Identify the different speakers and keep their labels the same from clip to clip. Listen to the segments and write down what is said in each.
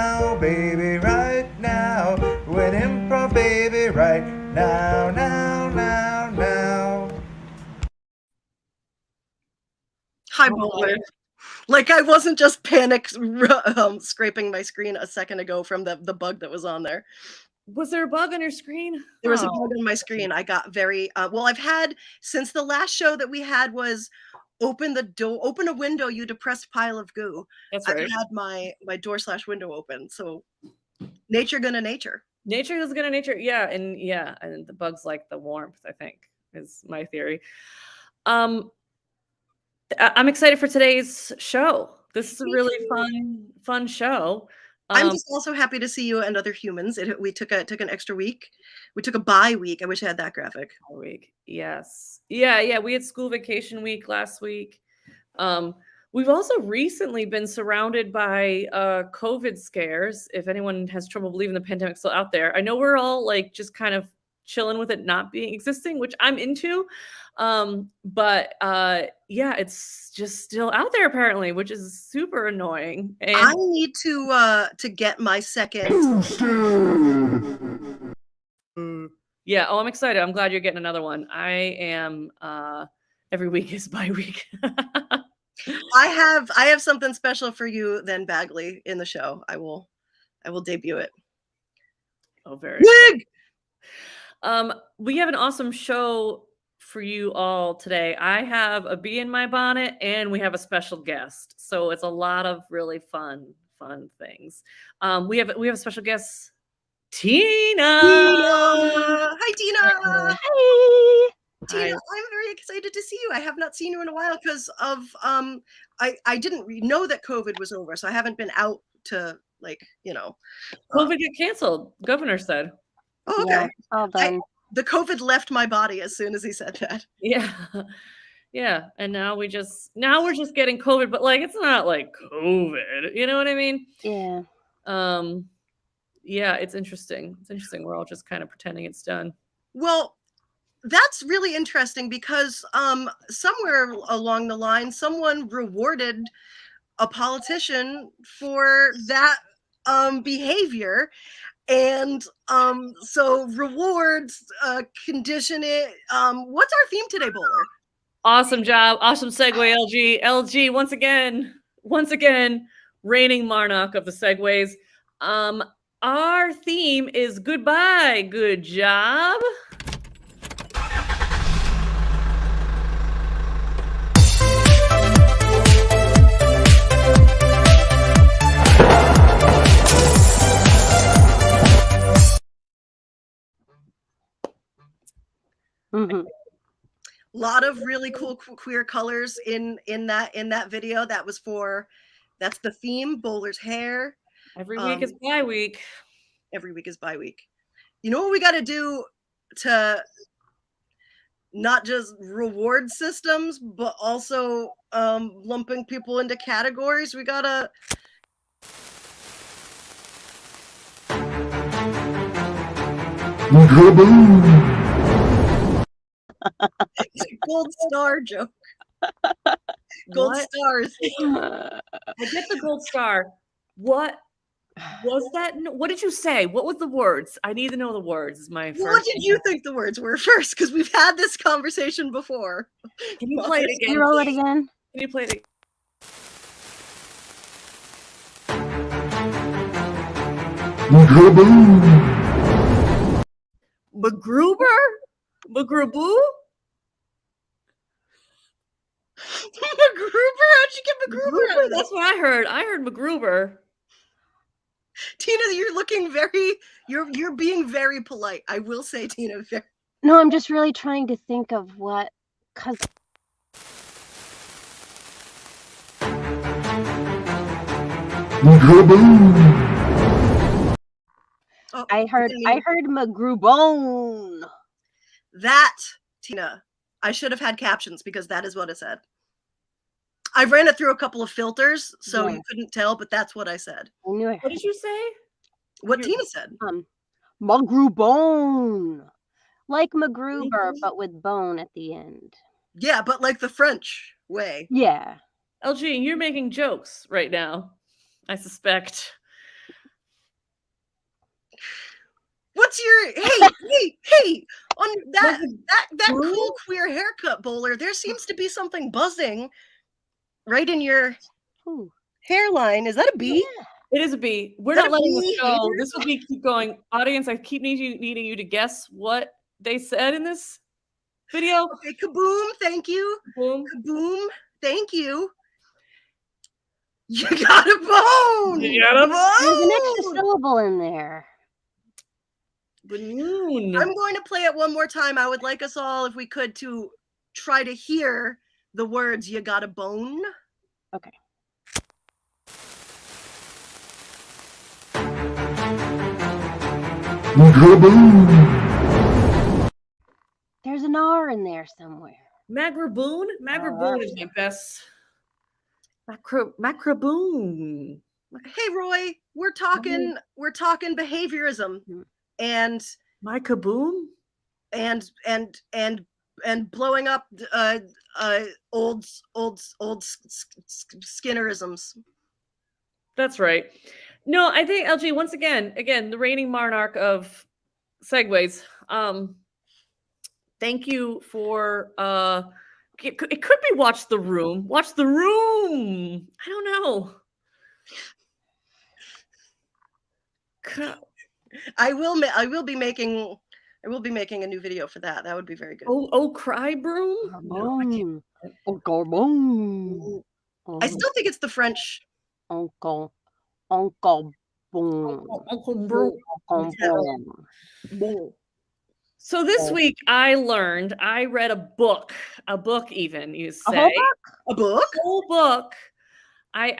Speaker 1: now, baby, right now. We're an improv, baby, right now, now, now, now.
Speaker 2: Hi, Bowler. Like I wasn't just panic scraping my screen a second ago from the bug that was on there.
Speaker 3: Was there a bug on your screen?
Speaker 2: There was a bug on my screen. I got very well. I've had since the last show that we had was open the door, open a window, you depressed pile of goo.
Speaker 3: That's right.
Speaker 2: I've had my door/window open. So nature gonna nature.
Speaker 3: Nature is gonna nature. Yeah, and the bugs like the warmth, I think, is my theory. I'm excited for today's show. This is a really fun show.
Speaker 2: I'm just also happy to see you and other humans. We took an extra week. We took a bye week. I wish I had that graphic.
Speaker 3: Week, yes, yeah. We had school vacation week last week. We've also recently been surrounded by COVID scares. If anyone has trouble believing the pandemic's still out there, I know we're all like just kind of chilling with it not being existing, which I'm into. But it's just still out there apparently, which is super annoying. And
Speaker 2: I need to get my second.
Speaker 3: Yeah. Oh, I'm excited. I'm glad you're getting another one. I am. Every week is bye week.
Speaker 2: I have something special for you then, Bagley, in the show. I will debut it.
Speaker 3: Oh, very big. We have an awesome show for you all today. I have a bee in my bonnet and we have a special guest. So it's a lot of really fun things. We have a special guest, Tina.
Speaker 2: Hi, Tina.
Speaker 4: Hey.
Speaker 2: Tina, I'm very excited to see you. I have not seen you in a while because of I didn't know that COVID was over, so I haven't been out to
Speaker 3: COVID get canceled. Governor said.
Speaker 2: Oh, okay.
Speaker 4: Yeah, all done.
Speaker 2: The COVID left my body as soon as he said that.
Speaker 3: Yeah. Yeah. And now we're just getting COVID, but like it's not like COVID. You know what I mean?
Speaker 4: Yeah.
Speaker 3: Yeah, it's interesting. It's interesting. We're all just kind of pretending it's done.
Speaker 2: Well, that's really interesting because somewhere along the line, someone rewarded a politician for that behavior. And so rewards, condition it. What's our theme today, Bowler?
Speaker 3: Awesome job. Awesome segue, LG. LG, once again, reigning monarch of the segues. Our theme is goodbye. Good job.
Speaker 4: Mm-hmm.
Speaker 2: A lot of really cool queer colors in that video. That's the theme. Bowler's hair.
Speaker 3: Every week is bye week.
Speaker 2: Every week is bye week. You know what we got to do to not just reward systems, but also lumping people into categories? We gotta. Gold star joke. Gold stars.
Speaker 3: I get the gold star. What was that? What did you say? What was the words? I need to know the words. Is my first.
Speaker 2: What did you think the words were first? Because we've had this conversation before.
Speaker 3: Can you play it again?
Speaker 4: Can you roll it again?
Speaker 3: Can you play it again? McGruber? McGrubu?
Speaker 2: McGruber? How'd you get McGruber?
Speaker 3: That's what I heard. I heard McGruber.
Speaker 2: Tina, you're being very polite. I will say, Tina.
Speaker 4: No, I'm just really trying to think of what, because I heard McGrubone.
Speaker 2: That, Tina, I should have had captions because that is what it said. I ran it through a couple of filters, so you couldn't tell, but that's what I said.
Speaker 4: I knew it.
Speaker 3: What did you say?
Speaker 2: What Tina said.
Speaker 4: McGrubone. Like MacGruber, but with bone at the end.
Speaker 2: Yeah, but like the French way.
Speaker 4: Yeah.
Speaker 3: LG, you're making jokes right now, I suspect.
Speaker 2: What's your hey on that
Speaker 3: Broom?
Speaker 2: cool queer haircut, Bowler? There seems to be something buzzing right in your
Speaker 4: Ooh.
Speaker 2: hairline. Is that a bee?
Speaker 4: Yeah.
Speaker 3: It is a bee. We're
Speaker 2: Is that
Speaker 3: not
Speaker 2: a
Speaker 3: letting this
Speaker 2: bee?
Speaker 3: go. This will be keep going. Audience, I keep needing you to guess what they said in this video.
Speaker 2: Okay, kaboom, thank you.
Speaker 3: Boom.
Speaker 2: Kaboom, thank you. You got a bone!
Speaker 3: You got a
Speaker 4: There's an extra
Speaker 3: bone.
Speaker 4: syllable in there.
Speaker 3: Balloon.
Speaker 2: I'm going to play it one more time. I would like us all, if we could, to try to hear the words "you got a bone."
Speaker 4: Okay. There's an R in there somewhere.
Speaker 3: Magraboon? Magraboon is my best. Macraboon.
Speaker 2: Hey, Roy, we're talking behaviorism
Speaker 4: Mhm.
Speaker 2: and
Speaker 3: My kaboom?
Speaker 2: and blowing up old Skinnerisms.
Speaker 3: That's right. No, I think LG, once again, the reigning monarch of segues. Thank you for it could be Watch the Room. Watch the Room. I don't know.
Speaker 2: I will be making a new video for that. That would be very good.
Speaker 3: Oh, Cry Broom? No, I can't.
Speaker 4: Uncle Boom.
Speaker 2: I still think it's the French.
Speaker 4: Uncle Boom.
Speaker 3: Uncle Broom.
Speaker 4: Uncle Boom.
Speaker 3: So this week I read a book even, you say.
Speaker 4: A whole book?
Speaker 2: A book?
Speaker 3: Whole book. I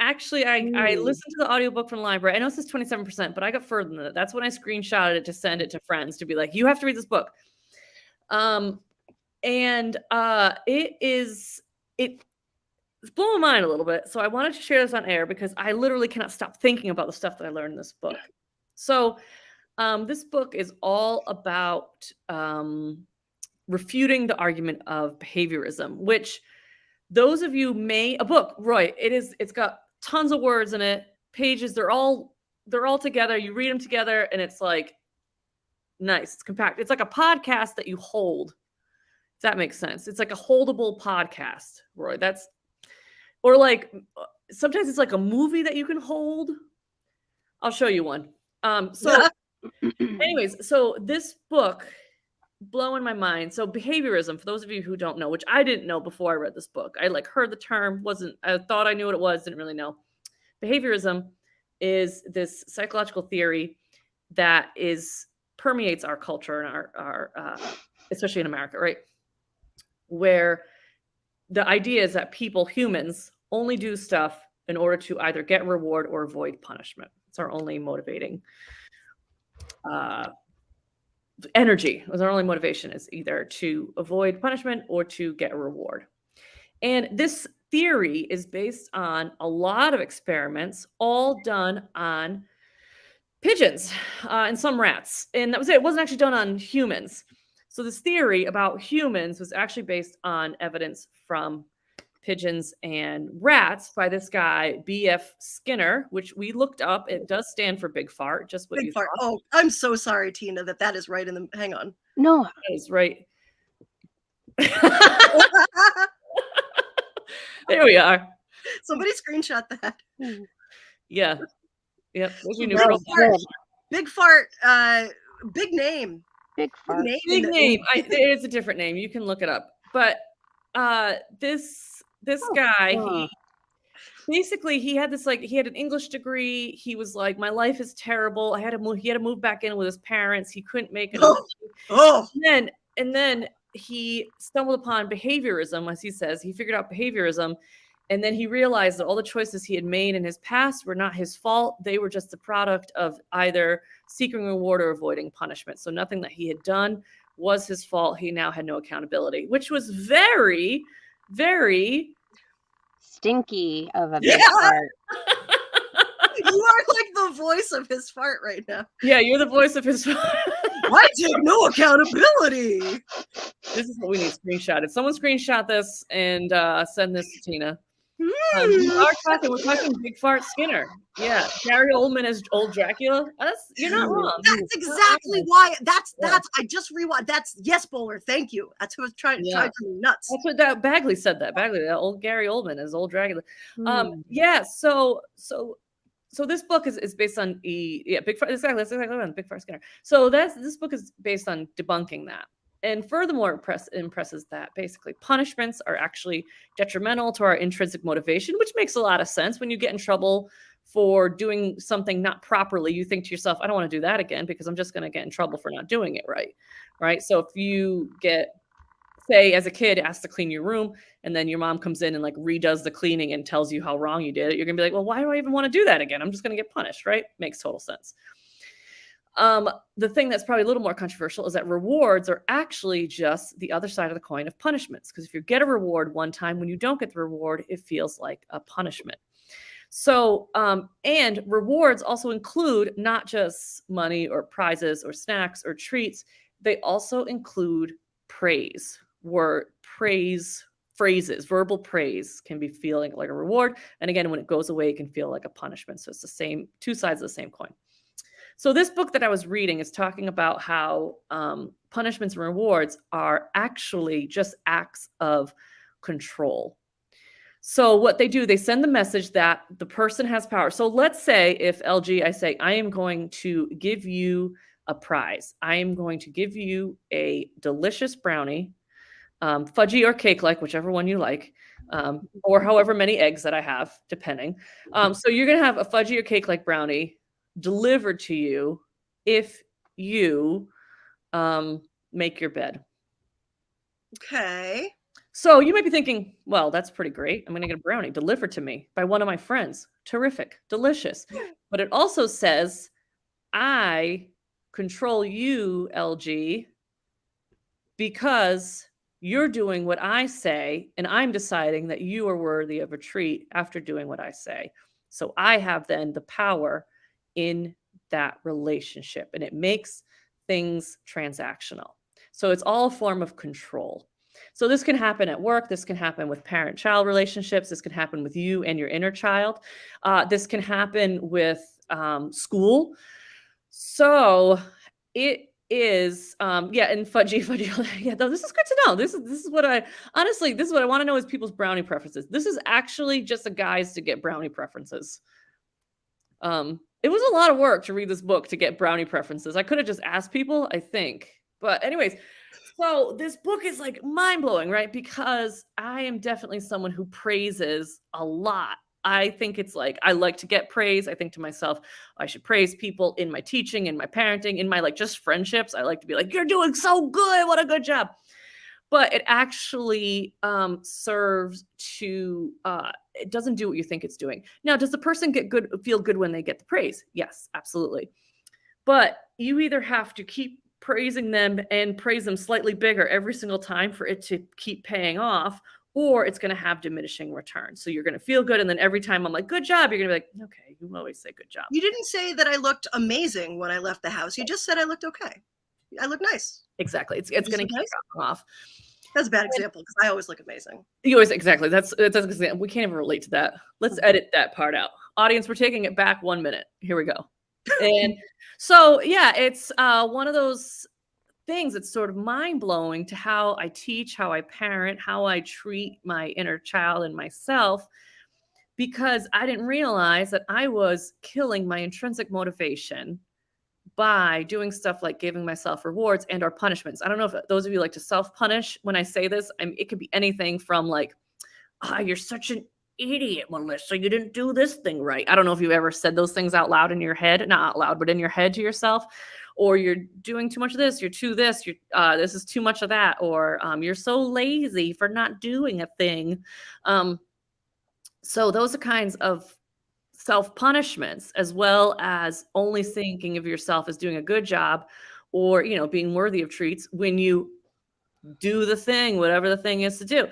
Speaker 3: listened to the audiobook from the library. I know it says 27%, but I got further than that. That's when I screenshotted it to send it to friends to be like, you have to read this book. It's blowing my mind a little bit. So I wanted to share this on air because I literally cannot stop thinking about the stuff that I learned in this book. So this book is all about refuting the argument of behaviorism, which those of you a book, Roy, it's got tons of words in it, pages, they're all together. You read them together and it's like nice. It's compact. It's like a podcast that you hold. If that makes sense. It's like a holdable podcast, Roy. Or like sometimes it's like a movie that you can hold. I'll show you one. Anyways, so this book blowing my mind. So behaviorism, for those of you who don't know, which I didn't know before I read this book, I heard the term, I thought I knew what it was, didn't really know. Behaviorism is this psychological theory that permeates our culture and our especially in America, right? Where the idea is that humans only do stuff in order to either get reward or avoid punishment. It's our only motivating energy. Our only motivation is either to avoid punishment or to get a reward. And this theory is based on a lot of experiments, all done on pigeons and some rats. And that was it. It wasn't actually done on humans. So this theory about humans was actually based on evidence from pigeons and rats by this guy, B.F. Skinner, which we looked up. It does stand for big fart, just what
Speaker 2: Big
Speaker 3: you
Speaker 2: fart.
Speaker 3: thought.
Speaker 2: Oh, I'm so sorry, Tina, that is right in the. Hang on.
Speaker 4: No.
Speaker 3: That is right. There we are.
Speaker 2: Somebody screenshot that.
Speaker 3: Yeah. Yep. There's your new
Speaker 4: Well,
Speaker 3: profile.
Speaker 4: good.
Speaker 2: Big fart. Big name.
Speaker 4: Big fart.
Speaker 3: Big name. It's a different name. You can look it up. But this guy, he had an English degree. He was like, my life is terrible. He had to move back in with his parents. He couldn't make it. And then he stumbled upon behaviorism, as he says. He figured out behaviorism. And then he realized that all the choices he had made in his past were not his fault. They were just the product of either seeking reward or avoiding punishment. So nothing that he had done was his fault. He now had no accountability, which was very, very
Speaker 4: stinky of a big fart.
Speaker 2: You are like the voice of his fart right now.
Speaker 3: Yeah, you're the voice of his fart.
Speaker 2: I take no accountability.
Speaker 3: This is what we need screenshotted. Someone screenshot this and send this to Tina. We're talking Big Fart Skinner. Yeah, Gary Oldman as old Dracula. You're not wrong.
Speaker 2: That's exactly why. That's
Speaker 3: Yeah.
Speaker 2: I just realized. That's yes, Bowler. Thank you. That's who was trying
Speaker 3: Yeah.
Speaker 2: to me nuts.
Speaker 3: That's what that Bagley said. That old Gary Oldman as old Dracula.
Speaker 4: Hmm.
Speaker 3: Yeah. So this book is based on Big Fart. Exactly. That's exactly what Big Fart Skinner. So this book is based on debunking that. And furthermore, impresses that basically punishments are actually detrimental to our intrinsic motivation, which makes a lot of sense. When you get in trouble for doing something not properly, you think to yourself, I don't want to do that again because I'm just going to get in trouble for not doing it right. Right. So if you get, say, as a kid, asked to clean your room, and then your mom comes in and like redoes the cleaning and tells you how wrong you did it, you're going to be like, well, why do I even want to do that again? I'm just going to get punished. Right. Makes total sense. The thing that's probably a little more controversial is that rewards are actually just the other side of the coin of punishments. Because if you get a reward one time, when you don't get the reward, it feels like a punishment. So, and rewards also include not just money or prizes or snacks or treats. They also include praise, phrases, verbal praise can be feeling like a reward. And again, when it goes away, it can feel like a punishment. So it's the same, two sides of the same coin. So this book that I was reading is talking about how punishments and rewards are actually just acts of control. So what they do, they send the message that the person has power. So let's say if LG, I say, I am going to give you a prize. I am going to give you a delicious brownie, fudgy or cake-like, whichever one you like, or however many eggs that I have, depending. So you're going to have a fudgy or cake-like brownie delivered to you if you make your bed.
Speaker 2: Okay.
Speaker 3: So you might be thinking, well, that's pretty great. I'm going to get a brownie delivered to me by one of my friends. Terrific, delicious. But it also says, I control you, LG, because you're doing what I say, and I'm deciding that you are worthy of a treat after doing what I say. So I have then the power in that relationship, and it makes things transactional. So it's all a form of control. So this can happen at work. This can happen with parent-child relationships. This can happen with you and your inner child. This can happen with school. So it is, and fudgy. Yeah, no, this is good to know. This is what I honestly, this is what I want to know is people's brownie preferences. This is actually just a guise to get brownie preferences. It was a lot of work to read this book to get brownie preferences. I could have just asked people, I think. But anyways, so this book is like mind-blowing, right? Because I am definitely someone who praises a lot. I think it's like, I like to get praise. I think to myself, I should praise people in my teaching, in my parenting, in my like just friendships. I like to be like, you're doing so good. What a good job. But it actually serves to, it doesn't do what you think it's doing. Now, does the person feel good when they get the praise? Yes, absolutely. But you either have to keep praising them and praise them slightly bigger every single time for it to keep paying off, or it's going to have diminishing returns. So you're going to feel good. And then every time I'm like, good job, you're going to be like, okay, you always say good job.
Speaker 2: You didn't say that I looked amazing when I left the house. You just said I looked okay. I look nice.
Speaker 3: Exactly. It's going to keep dropping off.
Speaker 2: That's a bad example because I always look amazing.
Speaker 3: You always, exactly. That's we can't even relate to that. Let's edit that part out. Audience, we're taking it back 1 minute. Here we go. And so, yeah, it's one of those things that's sort of mind-blowing to how I teach, how I parent, how I treat my inner child and myself, because I didn't realize that I was killing my intrinsic motivation by doing stuff like giving myself rewards and or punishments. I don't know if those of you like to self-punish. When I say this, it could be anything from like, you're such an idiot, Melissa, you didn't do this thing right. I don't know if you've ever said those things out loud in your head, not out loud, but in your head to yourself, or you're doing too much of this, you're too this, this is too much of that, or you're so lazy for not doing a thing. So those are kinds of self-punishments, as well as only thinking of yourself as doing a good job or, being worthy of treats when you do the thing, whatever the thing is to do.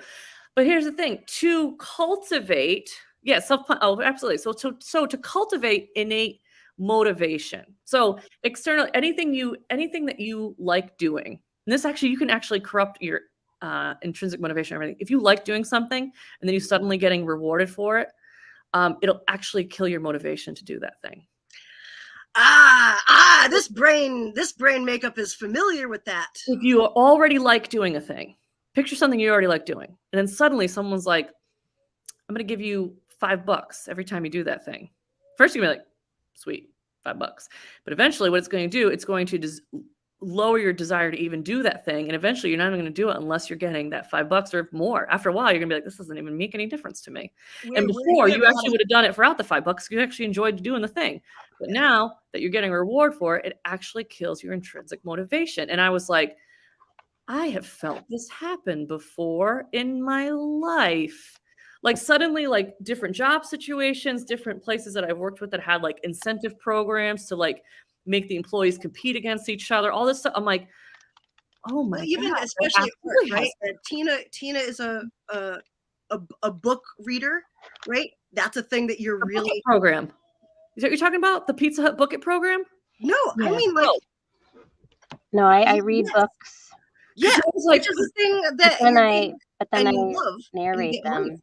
Speaker 3: But here's the thing, to cultivate, absolutely. So to cultivate innate motivation. So external, anything that you like doing, and this actually, you can actually corrupt your intrinsic motivation, everything. If you like doing something and then you suddenly getting rewarded for it, it'll actually kill your motivation to do that thing.
Speaker 2: This brain makeup is familiar with that.
Speaker 3: If you already like doing a thing, picture something you already like doing, and then suddenly someone's like, I'm going to give you $5 every time you do that thing. First, you're going to be like, sweet, $5. But eventually what it's going to do, it's going to lower your desire to even do that thing. And eventually you're not even going to do it unless you're getting that $5 or more. After a while, you're going to be like, this doesn't even make any difference to me. And before, you actually would have done it for out the $5. You actually enjoyed doing the thing. But now that you're getting a reward for it, it actually kills your intrinsic motivation. And I was like, I have felt this happen before in my life. Like suddenly, like different job situations, different places that I've worked with that had like incentive programs to like make the employees compete against each other, all this stuff. I'm like, oh my God.
Speaker 2: Especially at work, right? Tina is a book reader, right? That's a thing that you're really
Speaker 3: program. Is that what you're talking about? The Pizza Hut Book It program?
Speaker 2: No, I mean like
Speaker 4: no, I read books.
Speaker 2: Yeah, which is the thing that
Speaker 4: but then I
Speaker 2: love
Speaker 4: narrate them.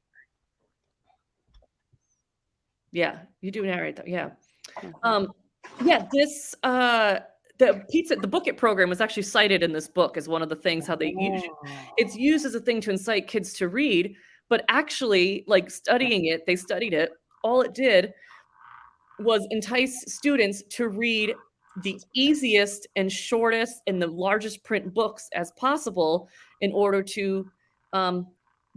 Speaker 3: Yeah, you do narrate them. Yeah. Yeah, this the Book It program was actually cited in this book as one of the things how they use it's used as a thing to incite kids to read, but actually like they studied it. All it did was entice students to read the easiest and shortest and the largest print books as possible in order to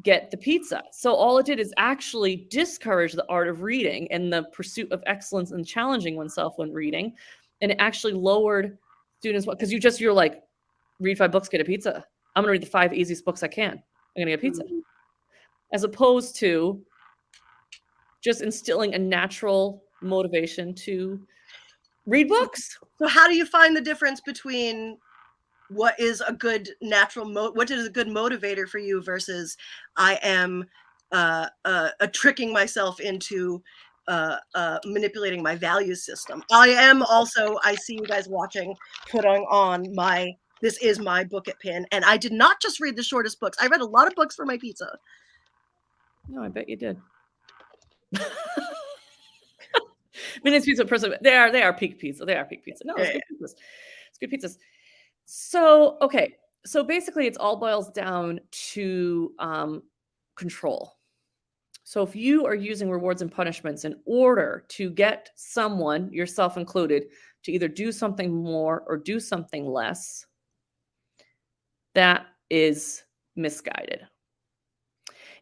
Speaker 3: get the pizza. So all it did is actually discourage the art of reading and the pursuit of excellence and challenging oneself when reading. And it actually lowered students, because you're like, read 5 books, get a pizza. I'm gonna read the 5 easiest books I can. I'm gonna get a pizza. As opposed to just instilling a natural motivation to read books.
Speaker 2: So how do you find the difference between what is a good natural what is a good motivator for you versus I am tricking myself into manipulating my value system? I am also, I see you guys watching, putting on my this is my book it pin, and I did not just read the shortest books. I read a lot of books for my pizza.
Speaker 3: No, I bet you did. Minutes pizza person. They are peak pizza. They are peak pizza. No, it's good pizzas. It's good pizzas. So, okay. So basically it all boils down to control. So if you are using rewards and punishments in order to get someone, yourself included, to either do something more or do something less, that is misguided.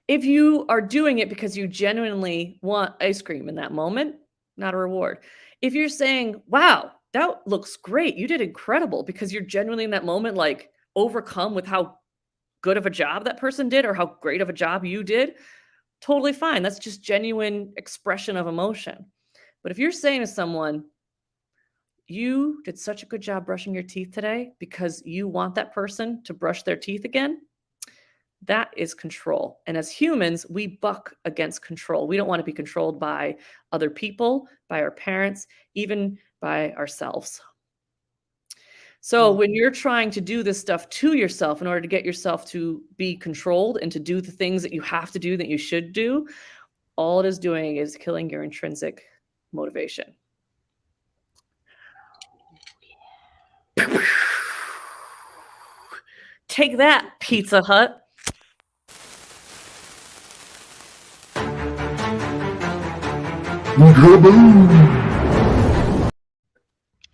Speaker 3: If you are doing it because you genuinely want ice cream in that moment, not a reward. If you're saying, wow, that looks great, you did incredible, because you're genuinely in that moment like overcome with how good of a job that person did or how great of a job you did, totally fine. That's just genuine expression of emotion. But if you're saying to someone, you did such a good job brushing your teeth today because you want that person to brush their teeth again, that is control. And as humans, we buck against control. We don't want to be controlled by other people, by our parents, even by ourselves. So when you're trying to do this stuff to yourself in order to get yourself to be controlled and to do the things that you have to do, that you should do, all it is doing is killing your intrinsic motivation. Take that, Pizza Hut.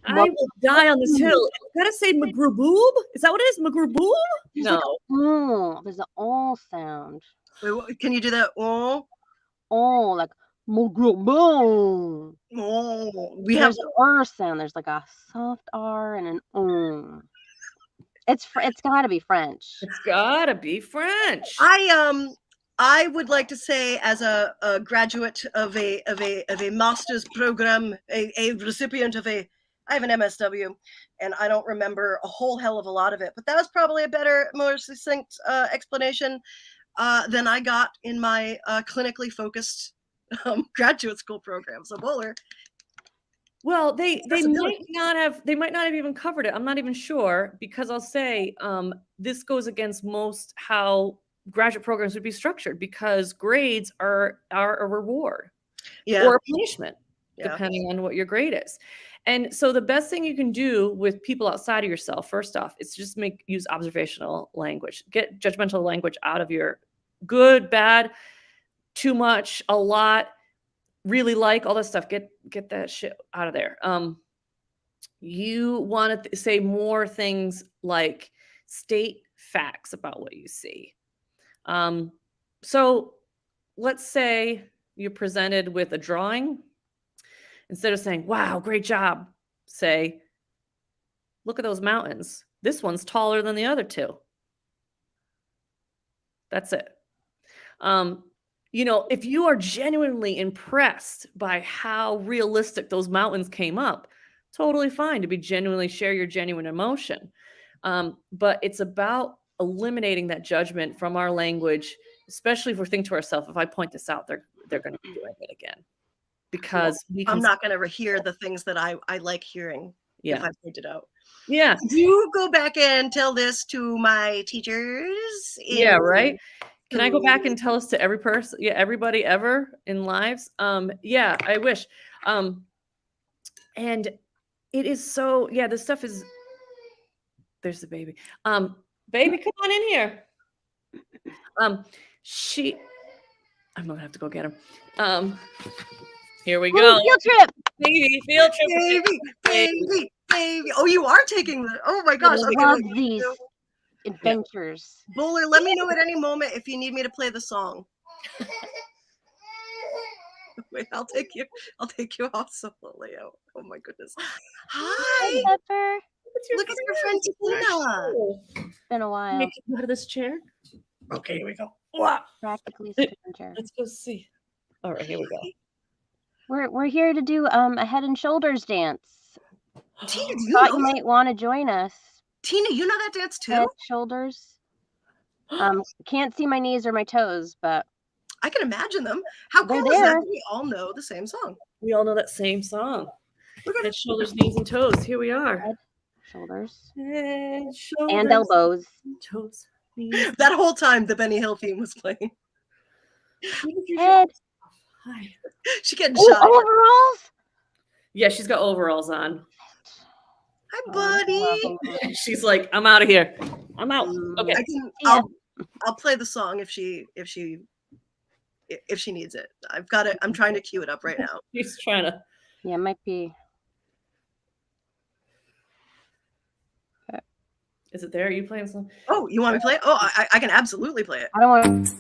Speaker 3: I will die on this hill. Gotta say McGruboob? Is that what it is? McGruboob? No.
Speaker 4: There's an all sound.
Speaker 2: Wait, can you do that? Oh,
Speaker 4: like McGruboob.
Speaker 2: Oh,
Speaker 4: There's an R sound. There's like a soft R and an It's gotta be French.
Speaker 3: It's gotta be French.
Speaker 2: I would like to say, as a graduate of a master's program, a recipient of I have an MSW, and I don't remember a whole hell of a lot of it, but that was probably a better, more succinct explanation than I got in my clinically focused graduate school program. So Bowler,
Speaker 3: Well, they might
Speaker 2: Accessibility.
Speaker 3: not have even covered it. I'm not even sure, because I'll say this goes against most how graduate programs would be structured, because grades are a reward
Speaker 2: Yeah.
Speaker 3: or a punishment,
Speaker 2: Yeah.
Speaker 3: depending on what your grade is. And so the best thing you can do with people outside of yourself, first off, is just use observational language. Get judgmental language out of your good, bad, too much, a lot, really like, all that stuff. Get that shit out of there. You want to say more things like state facts about what you see. So let's say you're presented with a drawing. Instead of saying, wow, great job, say, look at those mountains. This one's taller than the other two. That's it. If you are genuinely impressed by how realistic those mountains came up, totally fine to be genuinely share your genuine emotion. But it's about eliminating that judgment from our language, especially if we're thinking to ourselves, if I point this out, they're going to be doing it again. Because
Speaker 2: I'm not going to hear the things that I like hearing if I point it out.
Speaker 3: Yeah.
Speaker 2: You go back and tell this to my teachers.
Speaker 3: Yeah, right. Can I go back and tell this to every person? Yeah, everybody ever in lives? Yeah, I wish. And it is so, yeah, this stuff is, there's the baby. Baby, come on in here. I'm gonna have to go get him. Here we go.
Speaker 4: Field trip.
Speaker 3: Baby, field trip.
Speaker 2: Baby. Oh, you are taking the, oh my gosh.
Speaker 4: I love these adventures.
Speaker 2: Bowler, let me know at any moment if you need me to play the song. Wait, I'll take you off slowly. Oh my goodness. Hi.
Speaker 4: Pepper.
Speaker 2: Look at your friend Tina.
Speaker 4: It's been a while.
Speaker 3: Make you out of this chair. Okay, here we go. Wow.
Speaker 4: Practically stranger.
Speaker 3: Let's go see. All right, here we go.
Speaker 4: We're here to do a head and shoulders dance.
Speaker 2: Tina,
Speaker 4: Thought you might want to join us.
Speaker 2: Tina, you know that dance too?
Speaker 4: Head, shoulders. Can't see my knees or my toes, but
Speaker 2: I can imagine them. How cool is that? We all know the same song.
Speaker 3: We all know that same song. Look at head, shoulders, knees, and toes. Here we are.
Speaker 4: Head, shoulders,
Speaker 3: head, shoulders,
Speaker 4: and elbows.
Speaker 3: Toes. Knees.
Speaker 2: That whole time the Benny Hill theme was playing.
Speaker 4: Head.
Speaker 3: Hi.
Speaker 2: She getting shot.
Speaker 4: Overalls?
Speaker 3: Yeah, she's got overalls on.
Speaker 2: Hi, buddy.
Speaker 3: She's like, I'm out of here. I'm out. Okay.
Speaker 2: I'll play the song if she needs it. I've got it. I'm trying to cue it up right now.
Speaker 3: She's trying to.
Speaker 4: Yeah, it might be.
Speaker 3: Is it there? Are you playing some?
Speaker 2: Oh, you want me to play it? Oh, I can absolutely play it.
Speaker 4: I don't want to.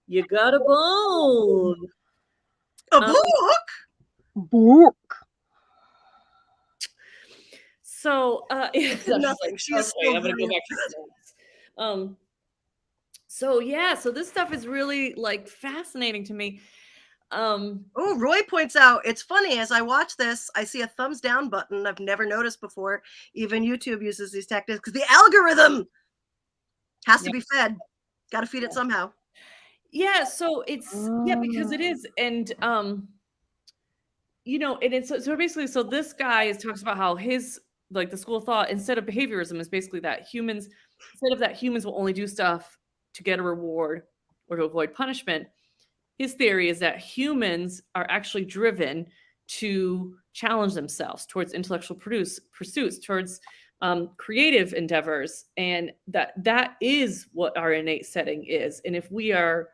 Speaker 3: You got a bone.
Speaker 2: A book?
Speaker 4: Book.
Speaker 3: So,
Speaker 2: nothing. She is still
Speaker 3: I'm gonna go back to this. So this stuff is really like fascinating to me.
Speaker 2: Oh, Roy points out, it's funny, as I watch this, I see a thumbs down button I've never noticed before. Even YouTube uses these tactics because the algorithm has to be fed. Got to feed it somehow.
Speaker 3: Yeah, so it's because it is, and so basically, so this guy talks about how his the school of thought instead of behaviorism is basically that humans will only do stuff to get a reward or to avoid punishment. His theory is that humans are actually driven to challenge themselves towards intellectual pursuits, towards creative endeavors, and that is what our innate setting is. And if we are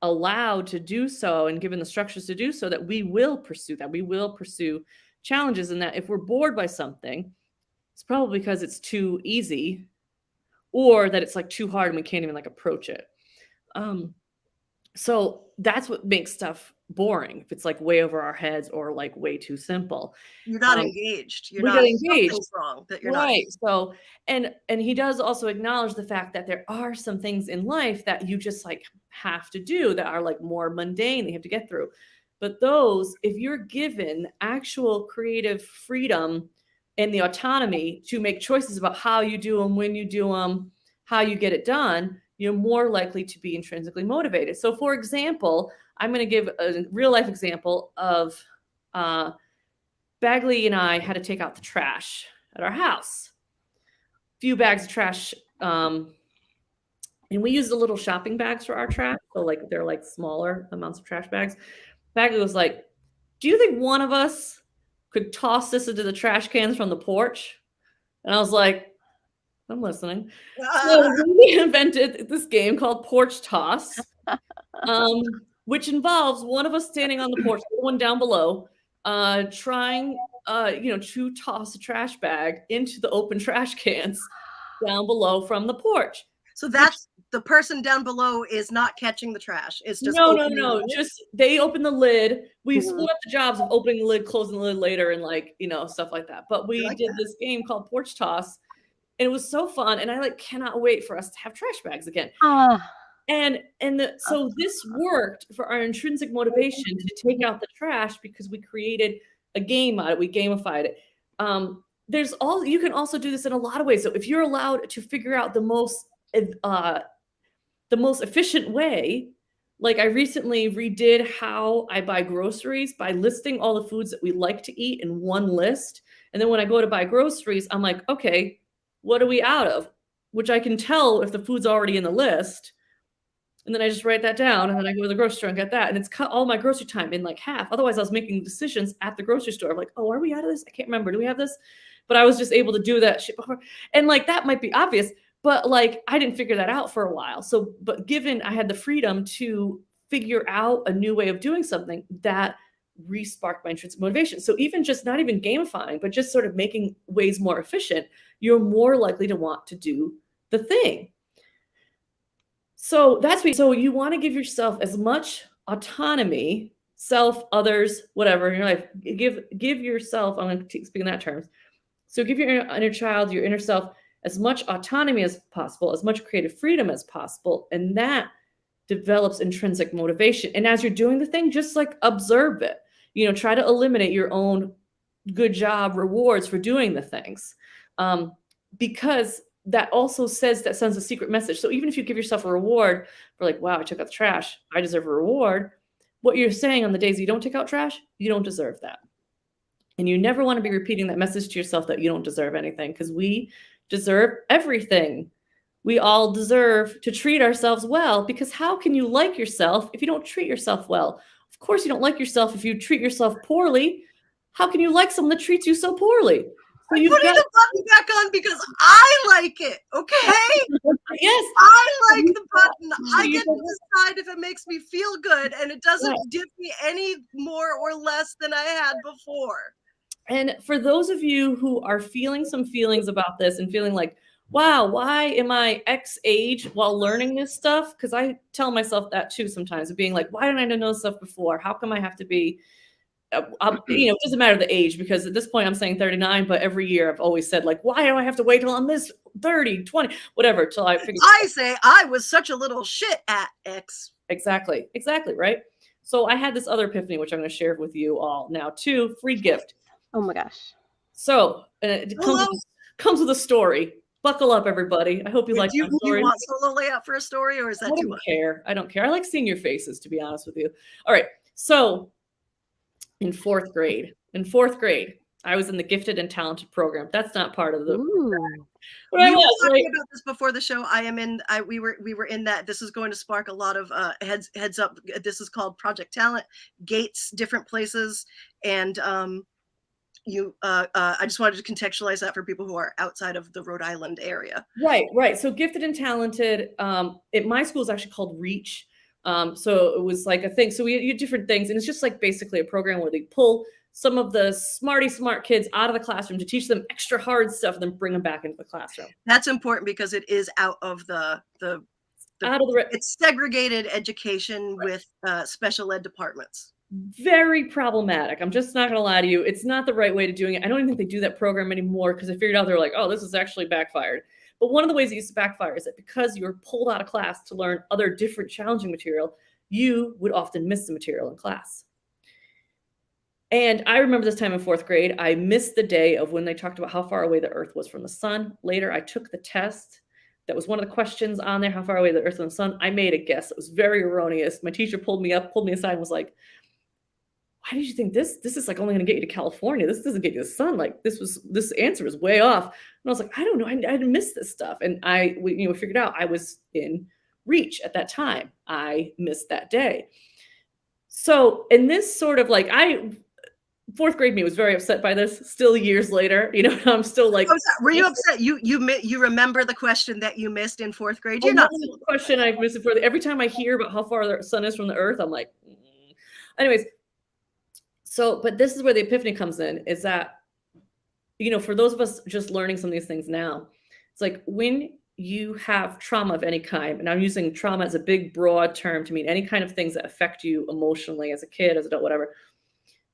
Speaker 3: allowed to do so and given the structures to do so, that we will pursue that. We will pursue challenges, and that if we're bored by something, it's probably because it's too easy, or that it's like too hard and we can't even like approach it. So that's what makes stuff boring, if it's like way over our heads or like way too simple.
Speaker 2: You're not engaged. You're
Speaker 3: we
Speaker 2: not
Speaker 3: get engaged.
Speaker 2: Something's wrong that you're
Speaker 3: Right.
Speaker 2: not.
Speaker 3: So, and he does also acknowledge the fact that there are some things in life that you just like have to do that are like more mundane that you have to get through. But those, if you're given actual creative freedom and the autonomy to make choices about how you do them, when you do them, how you get it done, you're more likely to be intrinsically motivated. So for example, I'm going to give a real life example of Bagley and I had to take out the trash at our house. A few bags of trash. And we used the little shopping bags for our trash. So like they're like smaller amounts of trash bags. Bagley was like, do you think one of us could toss this into the trash cans from the porch? And I was like, I'm listening. So we invented this game called Porch Toss, which involves one of us standing on the porch, the one down below, trying, to toss a trash bag into the open trash cans down below from the porch.
Speaker 2: So that's the person down below is not catching the trash. It's just
Speaker 3: no. Just they open the lid. We split up the jobs of opening the lid, closing the lid later, and like stuff like that. But we did this game called Porch Toss. And it was so fun, and I like cannot wait for us to have trash bags again. So this worked for our intrinsic motivation to take out the trash because we created a game out of it. We gamified it. You can also do this in a lot of ways. So if you're allowed to figure out the most efficient way, like I recently redid how I buy groceries by listing all the foods that we like to eat in one list, and then when I go to buy groceries, I'm like, okay, what are we out of? Which I can tell if the food's already in the list. And then I just write that down, and then I go to the grocery store and get that. And it's cut all my grocery time in like half. Otherwise, I was making decisions at the grocery store. I'm like, oh, are we out of this? I can't remember. Do we have this? But I was just able to do that shit before. And like, that might be obvious, but like, I didn't figure that out for a while. So, but given I had the freedom to figure out a new way of doing something, that re-sparked my intrinsic motivation. So even just not even gamifying, but just sort of making ways more efficient, you're more likely to want to do the thing. So so you want to give yourself as much autonomy, self, others, whatever in your life. Give yourself, I'm going to speak in that terms. So give your inner child, your inner self, as much autonomy as possible, as much creative freedom as possible, and that develops intrinsic motivation. And as you're doing the thing, just like observe it. Try to eliminate your own good job rewards for doing the things. Because that also sends a secret message. So even if you give yourself a reward for like, wow, I took out the trash, I deserve a reward. What you're saying on the days you don't take out trash, you don't deserve that. And you never want to be repeating that message to yourself that you don't deserve anything, because we deserve everything. We all deserve to treat ourselves well, because how can you like yourself if you don't treat yourself well? Of course you don't like yourself if you treat yourself poorly. How can you like someone that treats you so poorly? So
Speaker 2: I'm putting the button back on because I like it, okay?
Speaker 3: Yes.
Speaker 2: I like the button. I get to decide if it makes me feel good, and it doesn't give me any more or less than I had before.
Speaker 3: And for those of you who are feeling some feelings about this and feeling like, wow, why am I X age while learning this stuff? Because I tell myself that too sometimes, of being like, why didn't I know this stuff before? How come I have to be, it doesn't matter the age, because at this point I'm saying 39, but every year I've always said like, why do I have to wait till I'm this 30, 20, whatever, till I figure.
Speaker 2: I say I was such a little shit at X.
Speaker 3: Exactly, right? So I had this other epiphany, which I'm going to share with you all now too. Free gift.
Speaker 4: Oh my gosh.
Speaker 3: So it comes with a story. Buckle up, everybody. I hope you like my story.
Speaker 2: Do you want solo layout for a story, or is that too much?
Speaker 3: I don't care. I like seeing your faces, to be honest with you. All right. So in fourth grade, I was in the gifted and talented program. That's not part of the program.
Speaker 2: We were talking about this before the show. We were in that. This is going to spark a lot of heads up. This is called Project Talent, Gates, different places, and I just wanted to contextualize that for people who are outside of the Rhode Island area.
Speaker 3: Right. So gifted and talented, at my school is actually called Reach, So it was like a thing. So we had different things, and it's just like basically a program where they pull some of the smart kids out of the classroom to teach them extra hard stuff, and then bring them back into the classroom.
Speaker 2: That's important because it is out of it's segregated education with special ed departments.
Speaker 3: Very problematic. I'm just not going to lie to you. It's not the right way to doing it. I don't even think they do that program anymore because they figured out they're like, oh, this is actually backfired. But one of the ways it used to backfire is that because you were pulled out of class to learn other different challenging material, you would often miss the material in class. And I remember this time in 4th grade, I missed the day of when they talked about how far away the Earth was from the sun. Later, I took the test. That was one of the questions on there, how far away the Earth from the sun. I made a guess. It was very erroneous. My teacher pulled me aside and was like, why did you think this is like only going to get you to California? This doesn't get you to the sun. Like this answer was way off. And I was like, I don't know. I missed this stuff. And we figured out I was in reach at that time. I missed that day. So, in this sort of like, 4th grade me was very upset by this. Still years later, I'm still like.
Speaker 2: Were you upset? You remember the question that you missed in 4th grade?
Speaker 3: You're not the question I missed it for. Every time I hear about how far the sun is from the Earth, I'm like, Anyways. So, but this is where the epiphany comes in, is that, for those of us just learning some of these things now, it's like when you have trauma of any kind, and I'm using trauma as a big, broad term to mean any kind of things that affect you emotionally as a kid, as an adult, whatever,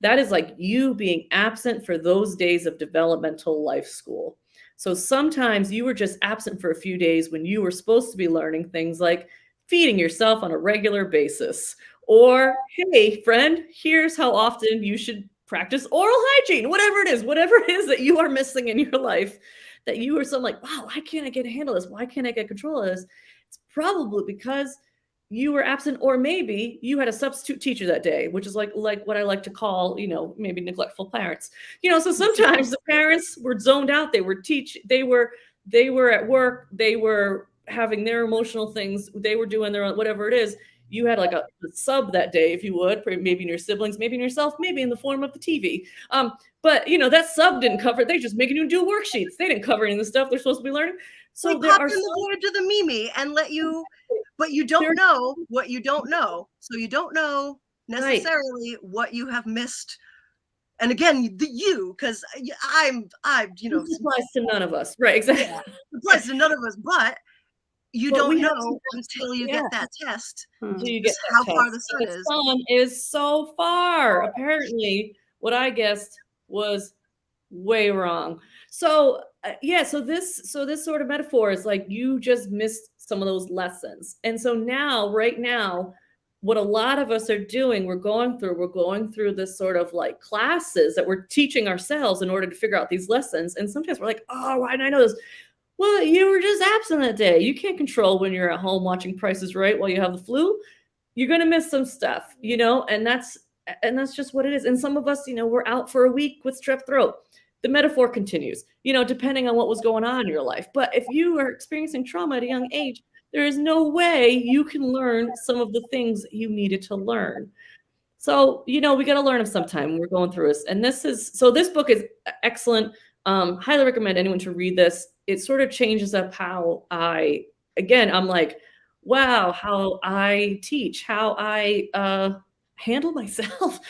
Speaker 3: that is like you being absent for those days of developmental life school. So sometimes you were just absent for a few days when you were supposed to be learning things like feeding yourself on a regular basis. Or, hey, friend, here's how often you should practice oral hygiene, whatever it is that you are missing in your life, that you are so like, wow, why can't I get a handle of this? Why can't I get control of this? It's probably because you were absent, or maybe you had a substitute teacher that day, which is like what I like to call, maybe neglectful parents. So sometimes the parents were zoned out. They were at work. They were having their emotional things. They were doing their own, whatever it is. You had like a sub that day, if you would, maybe in your siblings, maybe in yourself, maybe in the form of the TV. But that sub didn't cover it. They just making you do worksheets. They didn't cover any of the stuff they're supposed to be learning. So
Speaker 2: they pop in the void to the Mimi and let you, but you don't know what you don't know. So you don't know necessarily what you have missed. And again, because I'm
Speaker 3: this applies to none of us, right? Exactly.
Speaker 2: Yeah, it applies to none of us, but. You don't know until you get that test.
Speaker 3: Until you get how far the sun is. The sun is so far. Apparently, what I guessed was way wrong. So so this sort of metaphor is like you just missed some of those lessons. And so right now, what a lot of us are doing, we're going through this sort of like classes that we're teaching ourselves in order to figure out these lessons. And sometimes we're like, oh, why didn't I know this? Well, you were just absent that day. You can't control when you're at home watching Price is Right while you have the flu. You're going to miss some stuff, and that's just what it is. And some of us, we're out for a week with strep throat. The metaphor continues, depending on what was going on in your life. But if you are experiencing trauma at a young age, there is no way you can learn some of the things that you needed to learn. So, we got to learn them sometime when we're going through this. And this book is excellent. Highly recommend anyone to read this. It sort of changes up how I'm like, wow, how I teach, how I handle myself,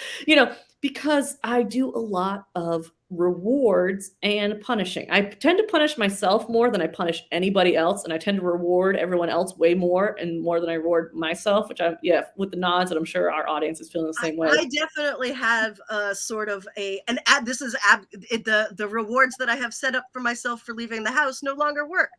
Speaker 3: because I do a lot of rewards and punishing. I tend to punish myself more than I punish anybody else. And I tend to reward everyone else way more than I reward myself, which with the nods, and I'm sure our audience is feeling the same way.
Speaker 2: I definitely have sort of the rewards that I have set up for myself for leaving the house no longer work.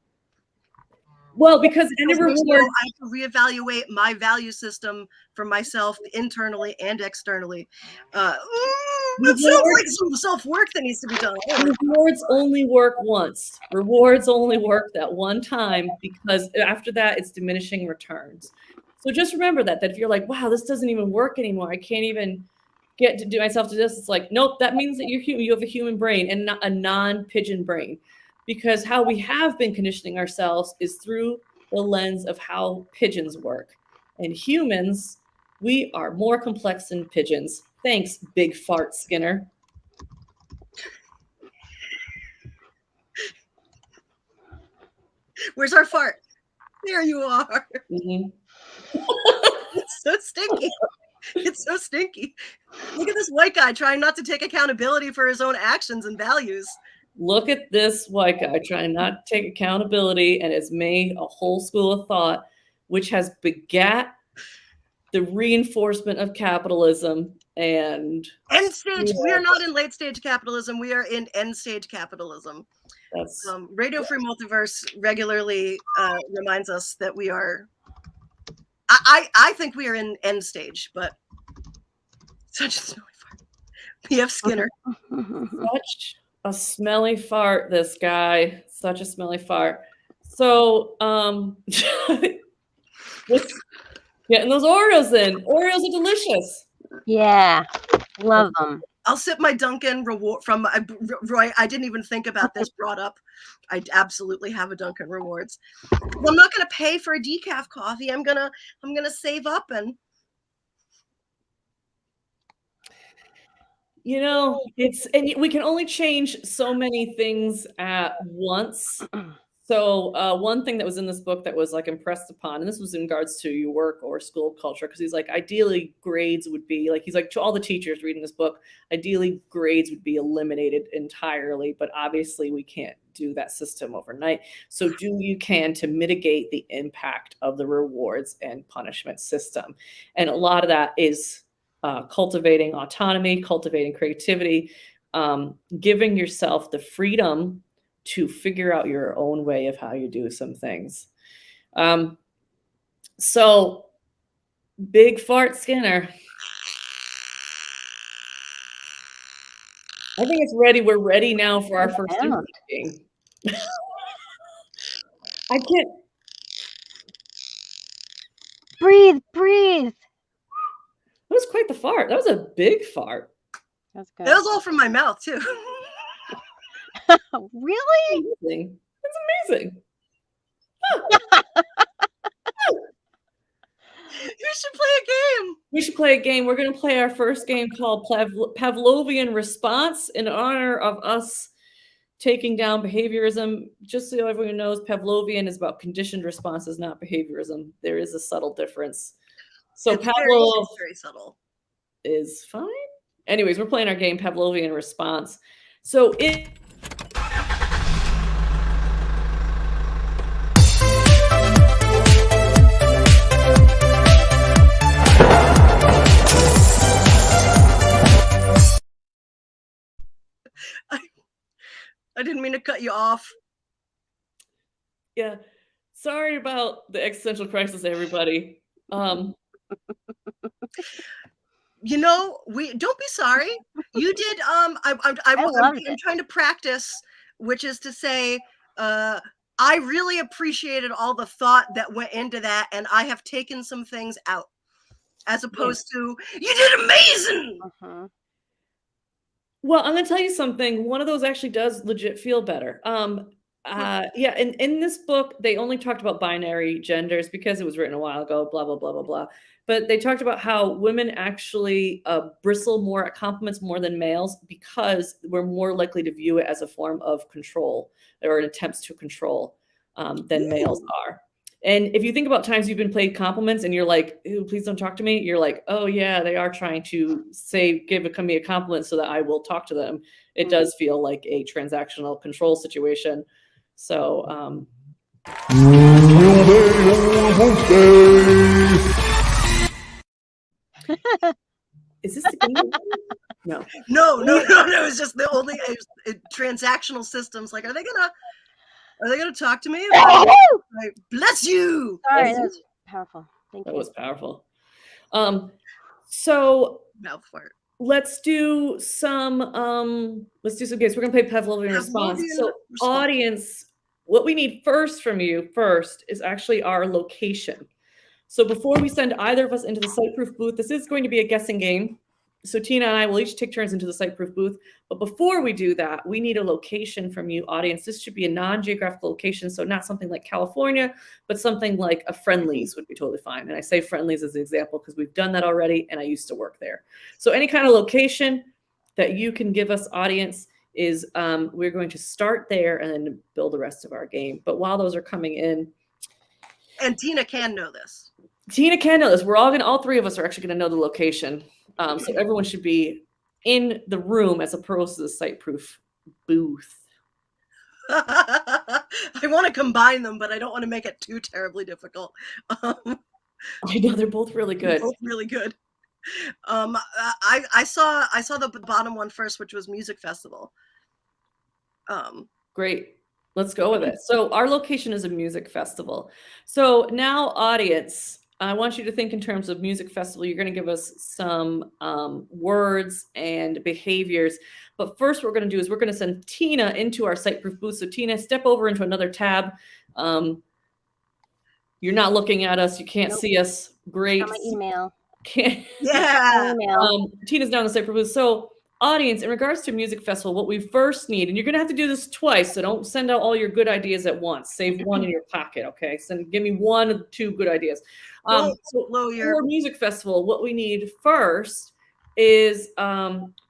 Speaker 3: Well, because I have
Speaker 2: to reevaluate my value system for myself internally and externally. It sounds like some self-work that needs to be done.
Speaker 3: Rewards only work once. Rewards only work that one time, because after that, it's diminishing returns. So just remember that if you're like, wow, this doesn't even work anymore. I can't even get to do myself to this. It's like, nope, that means that you're human. You have a human brain and not a non-pigeon brain. Because how we have been conditioning ourselves is through the lens of how pigeons work. And humans, we are more complex than pigeons. Thanks, Big Fart Skinner.
Speaker 2: Where's our fart? There you are.
Speaker 3: Mm-hmm.
Speaker 2: It's so stinky. It's so stinky. Look at this white guy trying not to take accountability for his own actions and values.
Speaker 3: Look at this white guy trying not to take accountability and has made a whole school of thought, which has begat the reinforcement of capitalism and
Speaker 2: end stage. We are not in late stage capitalism. We are in end stage capitalism.
Speaker 3: That's
Speaker 2: Radio Free Multiverse regularly reminds us that we are. I think we are in end stage, but such a smelly fart. P.F. Skinner.
Speaker 3: such a smelly fart, this guy. Such a smelly fart. So, getting those Oreos in. Oreos are delicious.
Speaker 4: Yeah, love them.
Speaker 2: I'll sip my Dunkin' reward from Roy. I didn't even think about this brought up. I absolutely have a Dunkin' Rewards. I'm not going to pay for a decaf coffee. I'm gonna save up and.
Speaker 3: You know, and we can only change so many things at once. So one thing that was in this book that was like impressed upon, and this was in regards to your work or school culture, because he's like, ideally grades would be like, he's like, to all the teachers reading this book, ideally grades would be eliminated entirely, but obviously we can't do that system overnight. So do you can to mitigate the impact of the rewards and punishment system. And a lot of that is cultivating autonomy, cultivating creativity, giving yourself the freedom to figure out your own way of how you do some things. So Big Fart Skinner. I think it's ready. We're ready now for our first game. I can't.
Speaker 4: Breathe, breathe.
Speaker 3: That was quite the fart. That was a big fart.
Speaker 4: That's good.
Speaker 2: That was all from my mouth too.
Speaker 4: Really?
Speaker 3: Amazing. That's amazing.
Speaker 2: You should play a game.
Speaker 3: We should play a game. We're going to play our first game called Pavlovian Response in honor of us taking down behaviorism. Just so everyone knows, Pavlovian is about conditioned responses, not behaviorism. There is a subtle difference. So
Speaker 2: It's
Speaker 3: Pavlov
Speaker 2: very subtle.
Speaker 3: is fine. Anyways, we're playing our game Pavlovian Response. So it.
Speaker 2: I didn't mean to cut you off.
Speaker 3: Yeah. Sorry about the existential crisis, everybody.
Speaker 2: You know, we don't be sorry. You did. I'm trying to practice, which is to say, I really appreciated all the thought that went into that, and I have taken some things out, as opposed to you did amazing.
Speaker 3: Well, I'm going to tell you something. One of those actually does legit feel better. Yeah, in this book, they only talked about binary genders because it was written a while ago, blah, blah, blah, blah, blah. But they talked about how women actually bristle more at compliments more than males because we're more likely to view it as a form of control or an attempts to control than males are. And if you think about times you've been paid compliments and you're like, "Ew, please don't talk to me," you're like, "Oh yeah, they are trying to give me a compliment so that I will talk to them." It does feel like a transactional control situation. So, is this the game? No.
Speaker 2: It's just the only transactional systems. Like, are they gonna talk to me? Like, bless you.
Speaker 4: Sorry, that was powerful. Thank you.
Speaker 3: That was powerful. So
Speaker 2: mouth fart.
Speaker 3: Let's do some games. We're gonna play Pavlovian Response. So audience, what we need from you is actually our location. So before we send either of us into the Site-Proof booth, this is going to be a guessing game. So Tina and I will each take turns into the Site-Proof booth. But before we do that, we need a location from you, audience. This should be a non-geographical location, so not something like California, but something like a Friendly's would be totally fine. And I say Friendly's as an example because we've done that already, and I used to work there. So any kind of location that you can give us, audience, is we're going to start there and then build the rest of our game. But while those are coming in.
Speaker 2: And Tina can know this.
Speaker 3: Tina can know this. All three of us are actually gonna know the location. So everyone should be in the room as opposed to the site-proof booth.
Speaker 2: I want to combine them, but I don't want to make it too terribly difficult.
Speaker 3: I know they're both really good.
Speaker 2: Both really good. I saw the bottom one first, which was music festival.
Speaker 3: Great. Let's go with it. So our location is a music festival. So now, audience, I want you to think in terms of music festival. You're going to give us some words and behaviors. But first, what we're going to do is we're going to send Tina into our site-proof booth. So Tina, step over into another tab. You're not looking at us. You can't see us. Great.
Speaker 4: Got my email.
Speaker 2: Yeah.
Speaker 3: Tina's down the site-proof booth. So audience, in regards to music festival, what we first need, and you're going to have to do this twice, so don't send out all your good ideas at once. Save one in your pocket, okay? Give me 1 or 2 good ideas. For music festival, what we need first is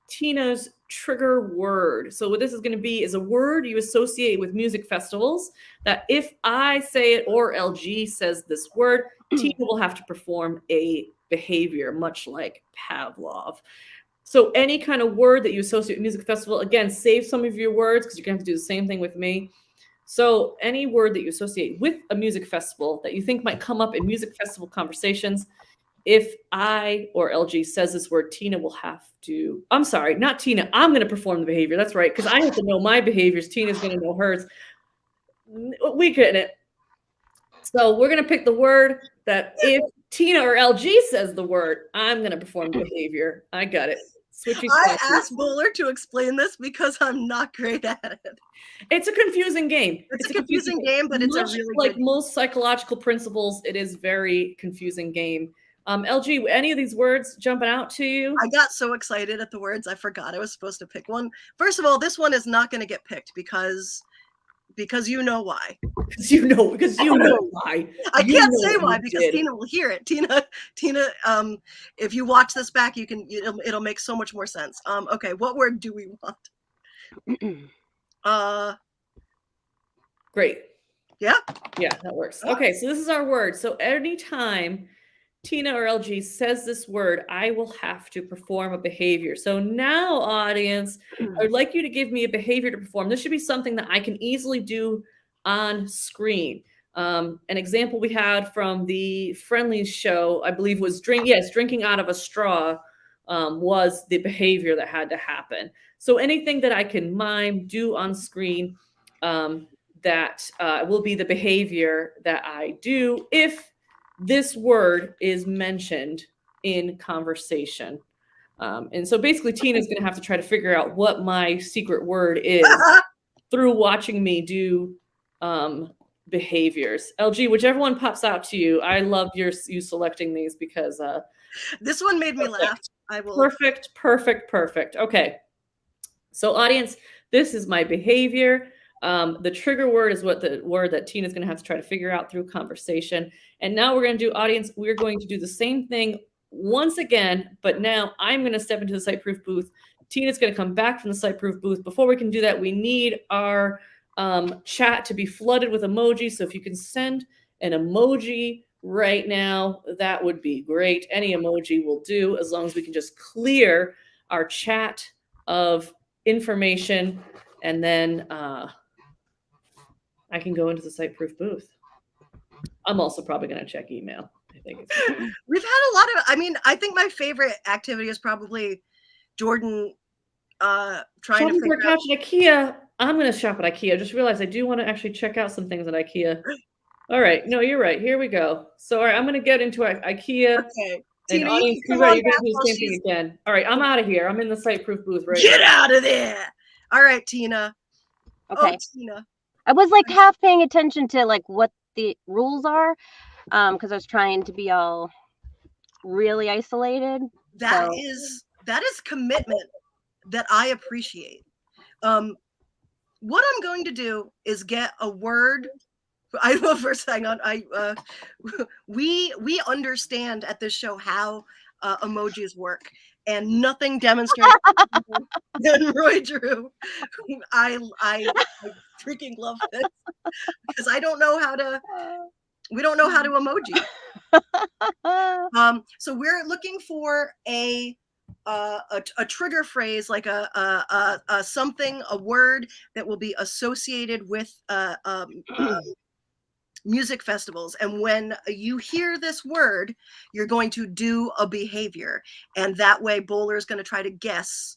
Speaker 3: Tina's trigger word. So what this is going to be is a word you associate with music festivals that if I say it or LG says this word, Tina will have to perform a behavior, much like Pavlov. So any kind of word that you associate with music festival, again, save some of your words because you're going to have to do the same thing with me. So any word that you associate with a music festival that you think might come up in music festival conversations, if I or LG says this word, Tina will have to, I'm sorry, not Tina, I'm going to perform the behavior. That's right, because I have to know my behaviors. Tina's going to know hers. We couldn't it. So we're going to pick the word that if Tina or LG says the word, I'm going to perform the behavior. I got it.
Speaker 2: I asked Bowler to explain this because I'm not great at it.
Speaker 3: It's a confusing game.
Speaker 2: It's a confusing game, but it's a really
Speaker 3: like good most psychological principles. It is very confusing game. LG, any of these words jumping out to you?
Speaker 2: I got so excited at the words, I forgot I was supposed to pick one. First of all, this one is not going to get picked because you know why.
Speaker 3: Because you know why.
Speaker 2: I can't say why because Tina will hear it. Tina, if you watch this back, it'll make so much more sense. Okay, what word do we want?
Speaker 3: Great.
Speaker 2: Yeah?
Speaker 3: Yeah, that works. Okay, so this is our word. So anytime Tina or LG says this word, I will have to perform a behavior. So now, audience, I would like you to give me a behavior to perform. This should be something that I can easily do on screen. An example we had from the Friendlies show, I believe, was drinking out of a straw was the behavior that had to happen. So anything that I can mime, do on screen, that will be the behavior that I do if this word is mentioned in conversation. And so basically Tina's going to have to try to figure out what my secret word is through watching me do behaviors. LG, whichever one pops out to you, I love you selecting these because
Speaker 2: this one made me laugh. I will.
Speaker 3: Perfect. Okay. So audience, this is my behavior. The trigger word is what the word that Tina's going to have to try to figure out through conversation. And now we're going to do, audience, we're going to do the same thing once again, but now I'm going to step into the site-proof booth. Tina's going to come back from the site-proof booth. Before we can do that, we need our chat to be flooded with emojis. So if you can send an emoji right now, that would be great. Any emoji will do as long as we can just clear our chat of information, and then I can go into the site-proof booth. I'm also probably going to check email. I think
Speaker 2: we've had a lot of, I think my favorite activity is probably Jordan trying to figure out.
Speaker 3: At IKEA. I'm going to shop at IKEA. I just realized I do want to actually check out some things at IKEA. All right. No, you're right. Here we go. So, all right, I'm going to get into IKEA.
Speaker 2: Okay.
Speaker 3: And
Speaker 2: Tina,
Speaker 3: audience, you're going to do the same thing again. All right, I'm out of here. I'm in the site-proof booth right
Speaker 2: now. Get out of there. All right, Tina.
Speaker 4: Okay.
Speaker 2: Oh, Tina.
Speaker 4: I was like half paying attention to like what the rules are, because I was trying to be all really isolated.
Speaker 2: That is commitment that I appreciate. What I'm going to do is get a word. I will first hang on. We understand at this show how emojis work, and nothing demonstrates than Roy Drew. I freaking love this because I don't know how to. We don't know how to emoji. So we're looking for a trigger phrase, like a something, a word that will be associated with music festivals. And when you hear this word, you're going to do a behavior, and that way Bowler is going to try to guess,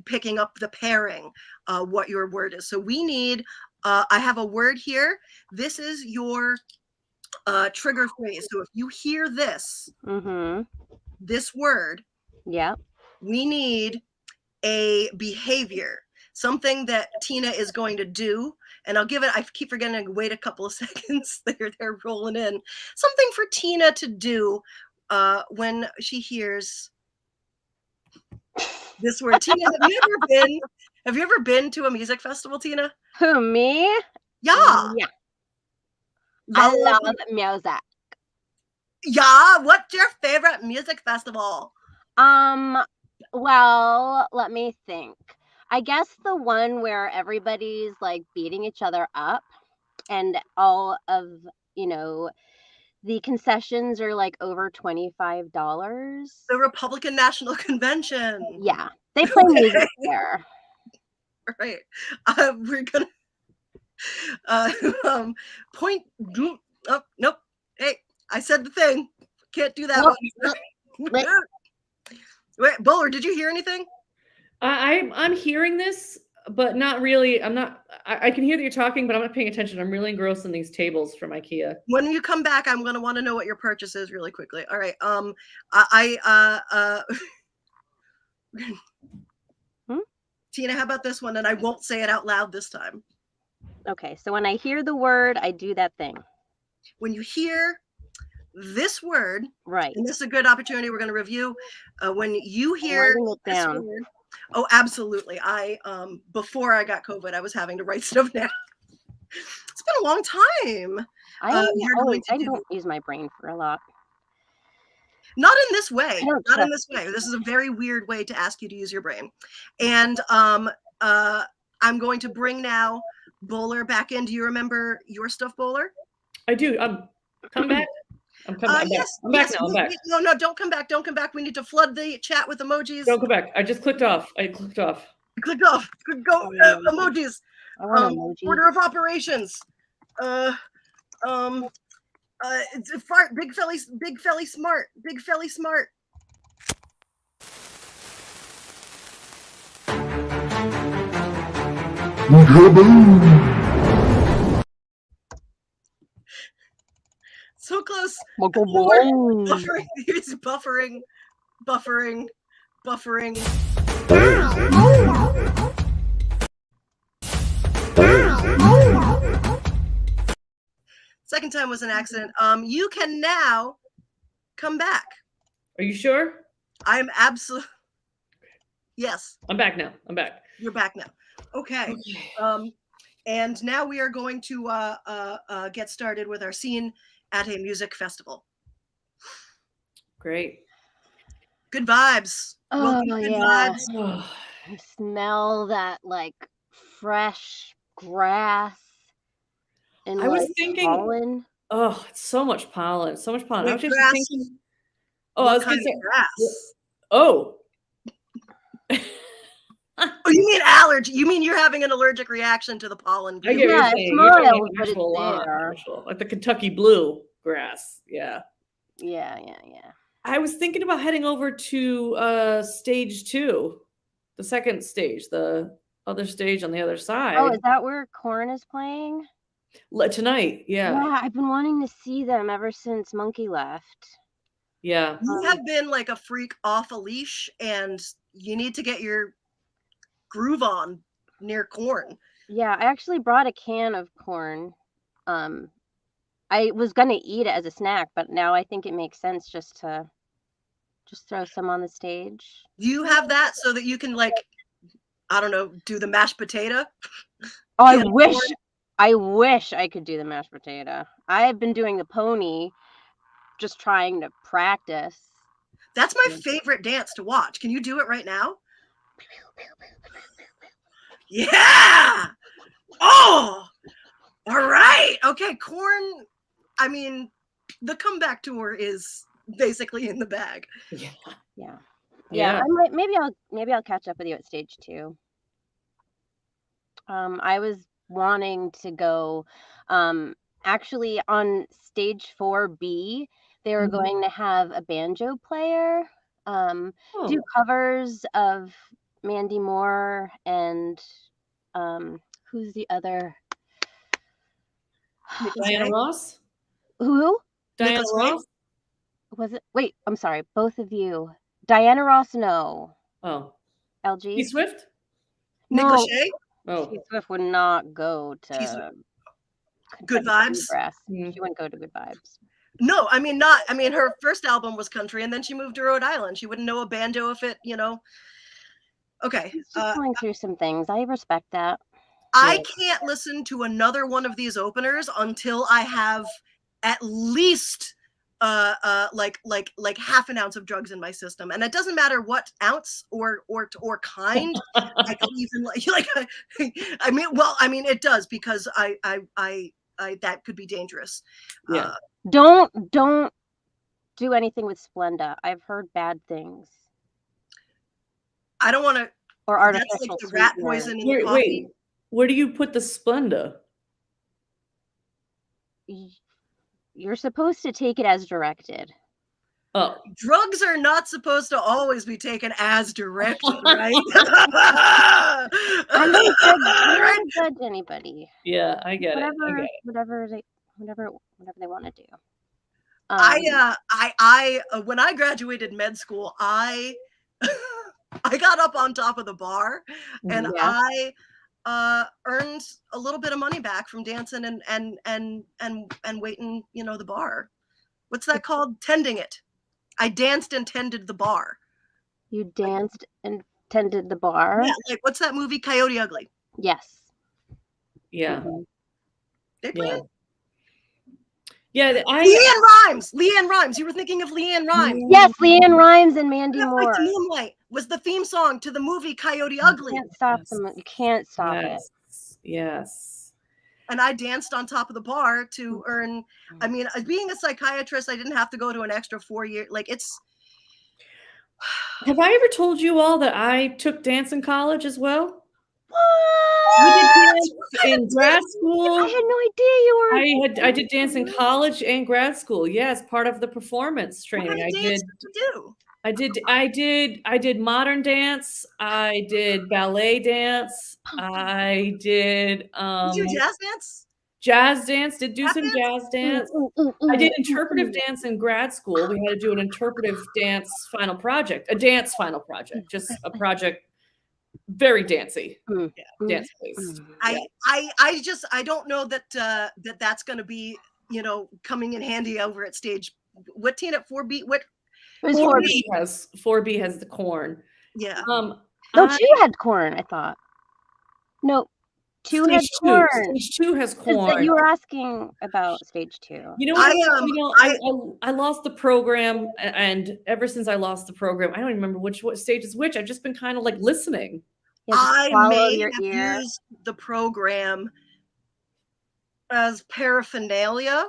Speaker 2: picking up the pairing, what your word is. So we need, I have a word here. This is your trigger phrase. So if you hear this, this word,
Speaker 4: Yeah.
Speaker 2: we need a behavior, something that Tina is going to do. And I'll give it, I keep forgetting to wait a couple of seconds. They're rolling in. Something for Tina to do when she hears this word. Tina, have you ever been to a music festival, Tina?
Speaker 4: Who, me?
Speaker 2: Yeah.
Speaker 4: Yeah.
Speaker 2: I
Speaker 4: love music.
Speaker 2: Yeah. What's your favorite music festival?
Speaker 4: Well, let me think. I guess the one where everybody's like beating each other up and all of, the concessions are like over $25.
Speaker 2: The Republican National Convention.
Speaker 4: Yeah. They play music there.
Speaker 2: Right. We're gonna point. Oh, nope. Hey, I said the thing. Can't do that one. Wait, Bowler, did you hear anything?
Speaker 3: I'm hearing this, but not really. I'm not. I can hear that you're talking, but I'm not paying attention. I'm really engrossed in these tables from IKEA.
Speaker 2: When you come back, I'm going to want to know what your purchase is really quickly. All right. Tina, how about this one? And I won't say it out loud this time.
Speaker 4: Okay, so when I hear the word, I do that thing.
Speaker 2: When you hear this word,
Speaker 4: right,
Speaker 2: and this is a good opportunity we're going to review. When you hear this word, oh, absolutely. Before I got COVID, I was having to write stuff down. It's been a long time.
Speaker 4: I don't use my brain for a lot.
Speaker 2: Not in this way. Not in this way. This is a very weird way to ask you to use your brain. And I'm going to bring now Bowler back in. Do you remember your stuff, Bowler?
Speaker 3: I do. Come back. I'm coming. I'm back now. I'm back.
Speaker 2: No, don't come back. Don't come back. We need to flood the chat with emojis.
Speaker 3: Don't go back. I just clicked off. Clicked off.
Speaker 2: Go emojis. Order of operations. It's a fart. Big felly smart. Big felly smart. So close. Buffering. He's buffering. Second time was an accident. You can now come back.
Speaker 3: Are you sure?
Speaker 2: I'm absolutely. Yes.
Speaker 3: I'm back now. I'm back.
Speaker 2: You're back now. Okay. And now we are going to get started with our scene at a music festival.
Speaker 3: Great.
Speaker 2: Good vibes.
Speaker 4: Oh,
Speaker 2: good
Speaker 4: yeah.
Speaker 2: vibes.
Speaker 4: I smell that like fresh grass. And
Speaker 3: I was thinking,
Speaker 4: pollen.
Speaker 3: Oh, it's so much pollen. So much pollen.
Speaker 2: Wait,
Speaker 3: I was just
Speaker 2: grass?
Speaker 3: thinking.
Speaker 2: Oh, I was going to say grass.
Speaker 3: Oh.
Speaker 2: Oh, you mean allergy? You mean you're having an allergic reaction to the pollen?
Speaker 3: I get
Speaker 4: yeah,
Speaker 3: it's
Speaker 4: mild, but it's there.
Speaker 3: Like the Kentucky blue grass. Yeah.
Speaker 4: Yeah.
Speaker 3: I was thinking about heading over to stage 2, the second stage, the other stage on the other side.
Speaker 4: Oh, is that where Korn is playing?
Speaker 3: Tonight, yeah.
Speaker 4: Yeah, I've been wanting to see them ever since Monkey left.
Speaker 3: Yeah.
Speaker 2: You have been like a freak off a leash, and you need to get your groove on near Korn.
Speaker 4: Yeah, I actually brought a can of corn. I was gonna eat it as a snack, but now I think it makes sense just to throw some on the stage.
Speaker 2: Do you have that so that you can, like, I don't know, do the mashed potato?
Speaker 4: Oh, I wish I could do the mashed potato. I have been doing the pony, just trying to practice.
Speaker 2: That's my favorite dance to watch. Can you do it right now? Yeah. Oh, all right. Okay, Korn. I mean, the comeback tour is basically in the bag.
Speaker 3: Yeah.
Speaker 4: Yeah.
Speaker 3: Yeah.
Speaker 4: I might, maybe I'll catch up with you at stage 2. I was wanting to go, actually on stage 4B, they were
Speaker 3: Mhm.
Speaker 4: going to have a banjo player, do
Speaker 3: Oh,
Speaker 4: covers of Mandy Moore and, who's the other?
Speaker 3: Diana Ross?
Speaker 4: Who
Speaker 3: Diana
Speaker 2: Nicholas Ray?
Speaker 3: Ross?
Speaker 4: was it? Wait, I'm sorry, both of you. Diana Ross, no.
Speaker 3: Oh.
Speaker 4: LG?
Speaker 3: T Swift?
Speaker 2: Nick
Speaker 4: No,
Speaker 2: Lachey?
Speaker 3: Oh.
Speaker 4: T Swift would not go
Speaker 2: T
Speaker 4: to
Speaker 2: Good
Speaker 4: Kentucky
Speaker 2: Vibes?
Speaker 4: Bluegrass.
Speaker 3: Mm.
Speaker 4: She wouldn't go to Good Vibes.
Speaker 2: No, I mean not. I mean her first album was country, and then she moved to Rhode Island. She wouldn't know a banjo if it, Okay.
Speaker 4: She's just going through some things. I respect that.
Speaker 2: I
Speaker 3: Yeah.
Speaker 2: can't listen to another one of these openers until I have at least like half an ounce of drugs in my system, and it doesn't matter what ounce or kind. I could even like I mean it does, because I that could be dangerous.
Speaker 3: Yeah.
Speaker 4: Don't do anything with Splenda. I've heard bad things.
Speaker 2: I don't want to.
Speaker 4: Or
Speaker 2: That's like
Speaker 4: artificial
Speaker 2: the rat
Speaker 4: sweetener.
Speaker 2: poison in the
Speaker 3: Wait,
Speaker 2: coffee.
Speaker 3: where do you put the Splenda?
Speaker 4: You're supposed to take it as directed.
Speaker 3: Oh.
Speaker 2: Drugs are not supposed to always be taken as directed, right?
Speaker 4: I don't judge anybody.
Speaker 3: Yeah, I get it.
Speaker 4: Whatever they want to do.
Speaker 2: I when I graduated med school, I I got up on top of the bar, and
Speaker 4: Yeah.
Speaker 2: I earned a little bit of money back from dancing and waiting, the bar. What's that called? Tending it. I danced and tended the bar.
Speaker 4: You danced and tended the bar?
Speaker 2: Yeah, like what's that movie, Coyote Ugly?
Speaker 4: Yes.
Speaker 3: Yeah.
Speaker 4: Mhm.
Speaker 2: They play
Speaker 3: Yeah.
Speaker 2: it.
Speaker 3: Yeah,
Speaker 2: Leanne Rhymes. You were thinking of Leanne Rhymes.
Speaker 4: Yes, Leanne Rhymes and Mandy
Speaker 2: That
Speaker 4: Moore.
Speaker 2: Like Moonlight was the theme song to the movie Coyote Ugly.
Speaker 4: You can't stop them. You can't stop it.
Speaker 3: Yes.
Speaker 2: And I danced on top of the bar to earn. I mean, being a psychiatrist, I didn't have to go to an extra 4 year. Like it's.
Speaker 3: Have I ever told you all that I took dance in college as well?
Speaker 4: What?
Speaker 3: We did dance in grad school.
Speaker 4: I had no idea you were.
Speaker 3: I did dance in college and grad school. Yes, part of the performance training.
Speaker 2: What kind of dance did you do?
Speaker 3: I did modern dance. I did ballet dance. I did
Speaker 2: Did you jazz dance?
Speaker 3: Jazz dance. Did do
Speaker 2: Tap
Speaker 3: some
Speaker 2: dance?
Speaker 3: jazz dance. I did interpretive dance in grad school. We had to do an interpretive dance final project, a dance final project, just a project very dancey. Dance based.
Speaker 2: I don't know that that's going to be, coming in handy over at stage. What teen at 4B? What?
Speaker 3: 4B has the corn.
Speaker 2: Yeah.
Speaker 4: No, 2 had corn, I thought. No, 2 had corn.
Speaker 3: Stage 2 has corn.
Speaker 4: You were asking about stage 2.
Speaker 3: You know what? I lost the program, and ever since I lost the program, I don't even remember what stage is which. I've just been kind of like listening.
Speaker 2: I may have used the program as paraphernalia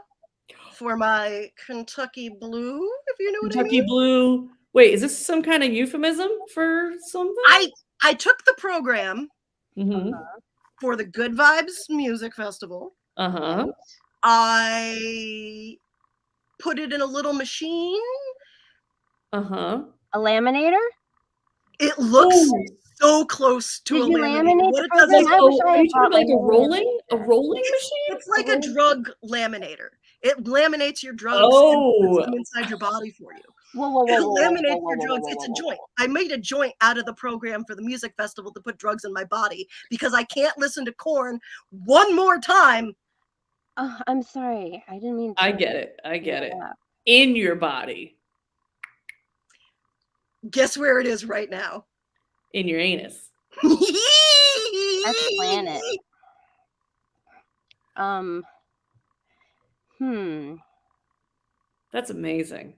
Speaker 2: for my Kentucky Blue, if you know what I mean.
Speaker 3: Kentucky Blue. Wait, is this some kind of euphemism for something?
Speaker 2: I took the program
Speaker 3: Mm-hmm.
Speaker 2: for the Good Vibes Music Festival.
Speaker 3: Uh-huh.
Speaker 2: I put it in a little machine.
Speaker 3: Uh-huh.
Speaker 4: A laminator?
Speaker 2: It looks so close to
Speaker 4: Did
Speaker 2: a
Speaker 4: you
Speaker 2: laminator.
Speaker 4: laminate
Speaker 2: What
Speaker 4: the
Speaker 2: it does
Speaker 4: program?
Speaker 2: is,
Speaker 4: I wish I
Speaker 3: Are
Speaker 4: had
Speaker 3: you talking
Speaker 4: bought
Speaker 3: like a rolling machine?
Speaker 2: it's like a drug laminator. It laminates your drugs
Speaker 3: Oh.
Speaker 2: and puts them inside your body for you.
Speaker 4: Whoa,
Speaker 2: It laminates your drugs. It's a joint. I made a joint out of the program for the music festival to put drugs in my body because I can't listen to Korn one more time.
Speaker 4: Oh, I'm sorry. I didn't mean to.
Speaker 3: I get it. In your body.
Speaker 2: Guess where it is right now?
Speaker 3: In your anus.
Speaker 4: That's planet.
Speaker 3: That's amazing.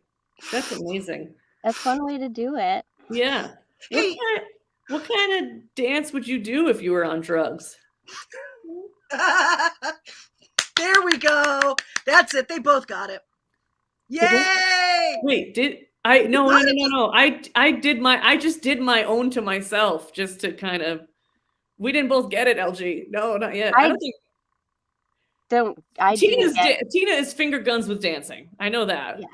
Speaker 3: That's amazing.
Speaker 4: That's one way to do it.
Speaker 3: Yeah. What kind of dance would you do if you were on drugs?
Speaker 2: There we go. That's it. They both got it. Yay!
Speaker 3: Wait, did I? No, no,
Speaker 2: might
Speaker 3: no,
Speaker 2: have
Speaker 3: no, no. I just did my own to myself, just to kind of. We didn't both get it, LG. No, not yet. I don't think
Speaker 4: I didn't get.
Speaker 3: Tina is finger guns with dancing. I know that.
Speaker 4: Yes.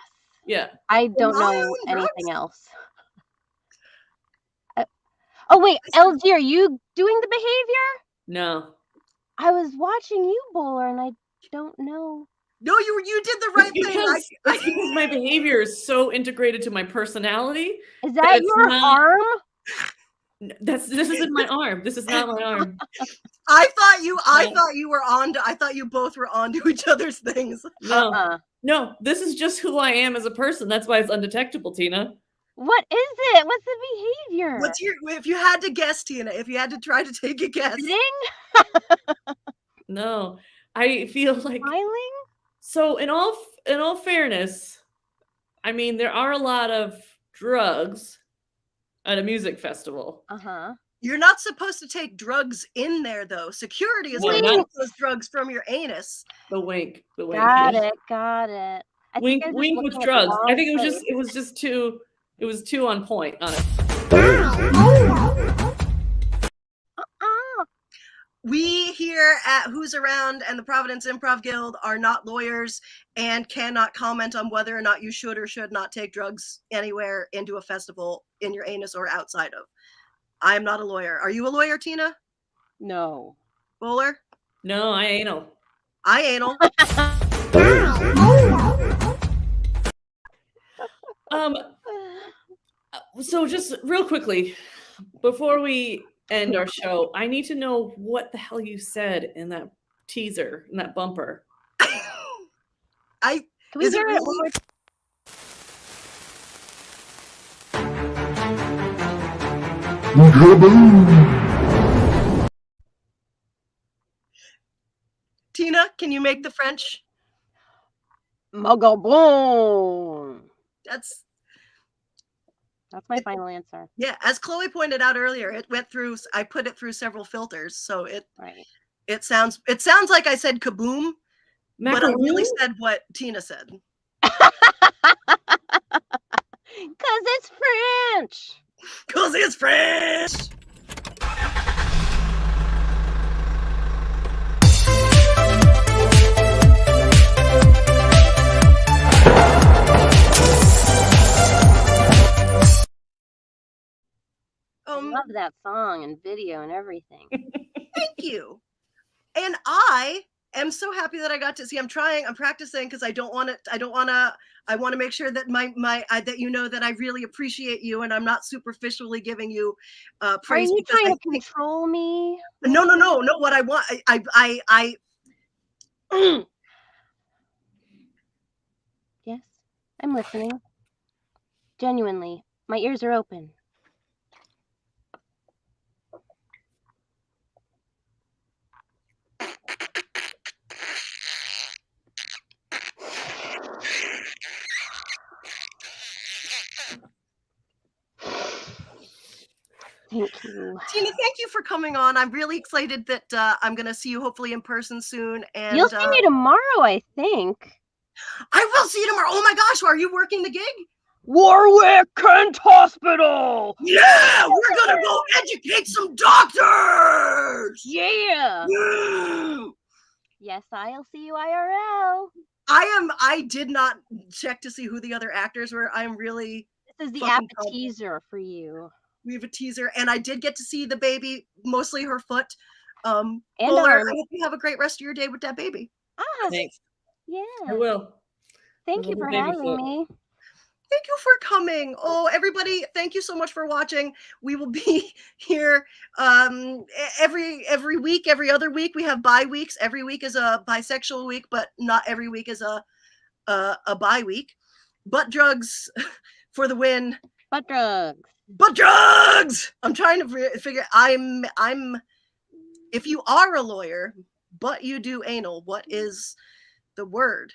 Speaker 3: Yeah.
Speaker 4: I don't
Speaker 2: Am I
Speaker 4: know
Speaker 2: on drugs?
Speaker 4: anything else. Oh wait, LG, are you doing the behavior?
Speaker 3: No.
Speaker 4: I was watching you, Bowler, and I don't know.
Speaker 2: No, you did the right thing.
Speaker 3: It's because my behavior is so integrated to my personality.
Speaker 4: Is that
Speaker 3: it's
Speaker 4: your
Speaker 3: not-
Speaker 4: arm?
Speaker 3: This isn't my arm. This is not my arm.
Speaker 2: I thought you were on to, I thought you both were on to each other's things.
Speaker 3: No. No, this is just who I am as a person. That's why it's undetectable, Tina.
Speaker 4: What is it? What's the behavior?
Speaker 2: What's your, if you had to guess, Tina, if you had to try to take a guess.
Speaker 4: Spitting?
Speaker 3: No. I feel like
Speaker 4: Smiling?
Speaker 3: so in all fairness, I mean there are a lot of drugs at a music festival.
Speaker 4: Uh-huh.
Speaker 2: You're not supposed to take drugs in there though. Security is
Speaker 3: No,
Speaker 2: going to
Speaker 3: not-
Speaker 2: take those drugs from your anus.
Speaker 3: The wink.
Speaker 4: Got
Speaker 3: yes.
Speaker 4: it. Got it. I
Speaker 3: Wink
Speaker 4: think I was
Speaker 3: wink
Speaker 4: looking
Speaker 3: with
Speaker 4: at the
Speaker 3: drugs. I
Speaker 4: wrong
Speaker 3: think
Speaker 4: place.
Speaker 3: it was too on point on it.
Speaker 2: We here at Who's Around and the Providence Improv Guild are not lawyers and cannot comment on whether or not you should or should not take drugs anywhere into a festival in your anus or outside of. I am not a lawyer. Are you a lawyer, Tina?
Speaker 4: No.
Speaker 2: Bowler?
Speaker 3: No, I anal.
Speaker 2: I anal.
Speaker 3: So just real quickly, before we end our show, I need to know what the hell you said in that teaser, in that bumper.
Speaker 2: I
Speaker 4: Can we
Speaker 2: Is it
Speaker 4: hear it
Speaker 2: really-
Speaker 4: one more
Speaker 2: Tina, can you make the French?
Speaker 4: Mogabon.
Speaker 2: That's
Speaker 4: my final answer.
Speaker 2: yeah, as Chloe pointed out earlier, it went through, I put it through several filters, so
Speaker 4: Right.
Speaker 2: it sounds like I said kaboom, but I really
Speaker 3: Macaroon?
Speaker 2: said what Tina said.
Speaker 4: Because it's French.
Speaker 2: Cause it's French.
Speaker 4: I love that song and video and everything.
Speaker 2: Thank you. And I am so happy that I got to see. I'm practicing because I want to make sure that that you know that I really appreciate you and I'm not superficially giving you praise.
Speaker 4: Are you
Speaker 2: because
Speaker 4: trying
Speaker 2: I
Speaker 4: to control me?
Speaker 2: No. What I want,
Speaker 4: Yes, I'm listening. Genuinely, my ears are open. Thank you.
Speaker 2: Tina, thank you for coming on. I'm really excited that I'm going to see you hopefully in person soon. And
Speaker 4: You'll see me tomorrow, I think.
Speaker 2: I will see you tomorrow. Oh my gosh, are you working the gig?
Speaker 4: Warwick Kent Hospital.
Speaker 2: Yeah, we're going to go educate some doctors.
Speaker 4: Yeah.
Speaker 2: Yeah.
Speaker 4: Yes, I'll see you IRL.
Speaker 2: I did not check to see who the other actors were. I'm really,
Speaker 4: This is the
Speaker 2: fucking
Speaker 4: appetizer for you.
Speaker 2: we have a teaser, and I did get to see the baby, mostly her foot.
Speaker 4: And
Speaker 2: Bowler,
Speaker 4: arm.
Speaker 2: I hope you have a great rest of your day with that baby.
Speaker 4: Ah,
Speaker 3: Thanks.
Speaker 4: yeah.
Speaker 3: I will.
Speaker 4: Thank you
Speaker 3: Little
Speaker 4: for
Speaker 3: baby
Speaker 4: having
Speaker 3: foot.
Speaker 4: me.
Speaker 2: Thank you for coming. Oh, everybody, thank you so much for watching. We will be here every week, every other week. We have bye weeks. Every week is a bisexual week, but not every week is a bye week. Butt drugs for the win.
Speaker 4: Butt drugs.
Speaker 2: Butt drugs. I'm trying to figure. I'm. If you are a lawyer, but you do anal, what is the word?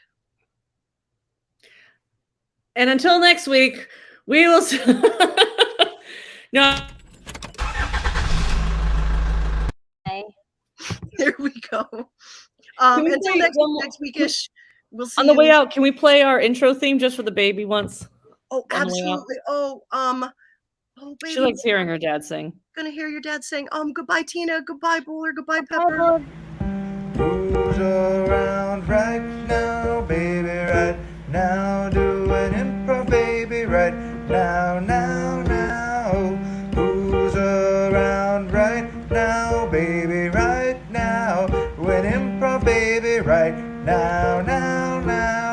Speaker 3: And until next week, we will no.
Speaker 4: Okay.
Speaker 2: Here we go.
Speaker 3: Can we
Speaker 2: Until
Speaker 3: say
Speaker 2: next
Speaker 3: one more-
Speaker 2: weekish, we'll see
Speaker 3: On the way
Speaker 2: you.
Speaker 3: out, can we play our intro theme just for the baby once?
Speaker 2: Oh,
Speaker 3: on the way out?
Speaker 2: absolutely. Oh, baby.
Speaker 3: She likes hearing her dad sing.
Speaker 2: Gonna hear your dad saying, goodbye, Tina. Goodbye, Bowler. Goodbye,
Speaker 4: Bye,
Speaker 2: Pepper.
Speaker 4: Lord.
Speaker 1: Who's around right now, baby, right now? Doing improv, baby, right now, now, now. Who's around right now, baby, right now? Doing improv, baby, right now, now, now.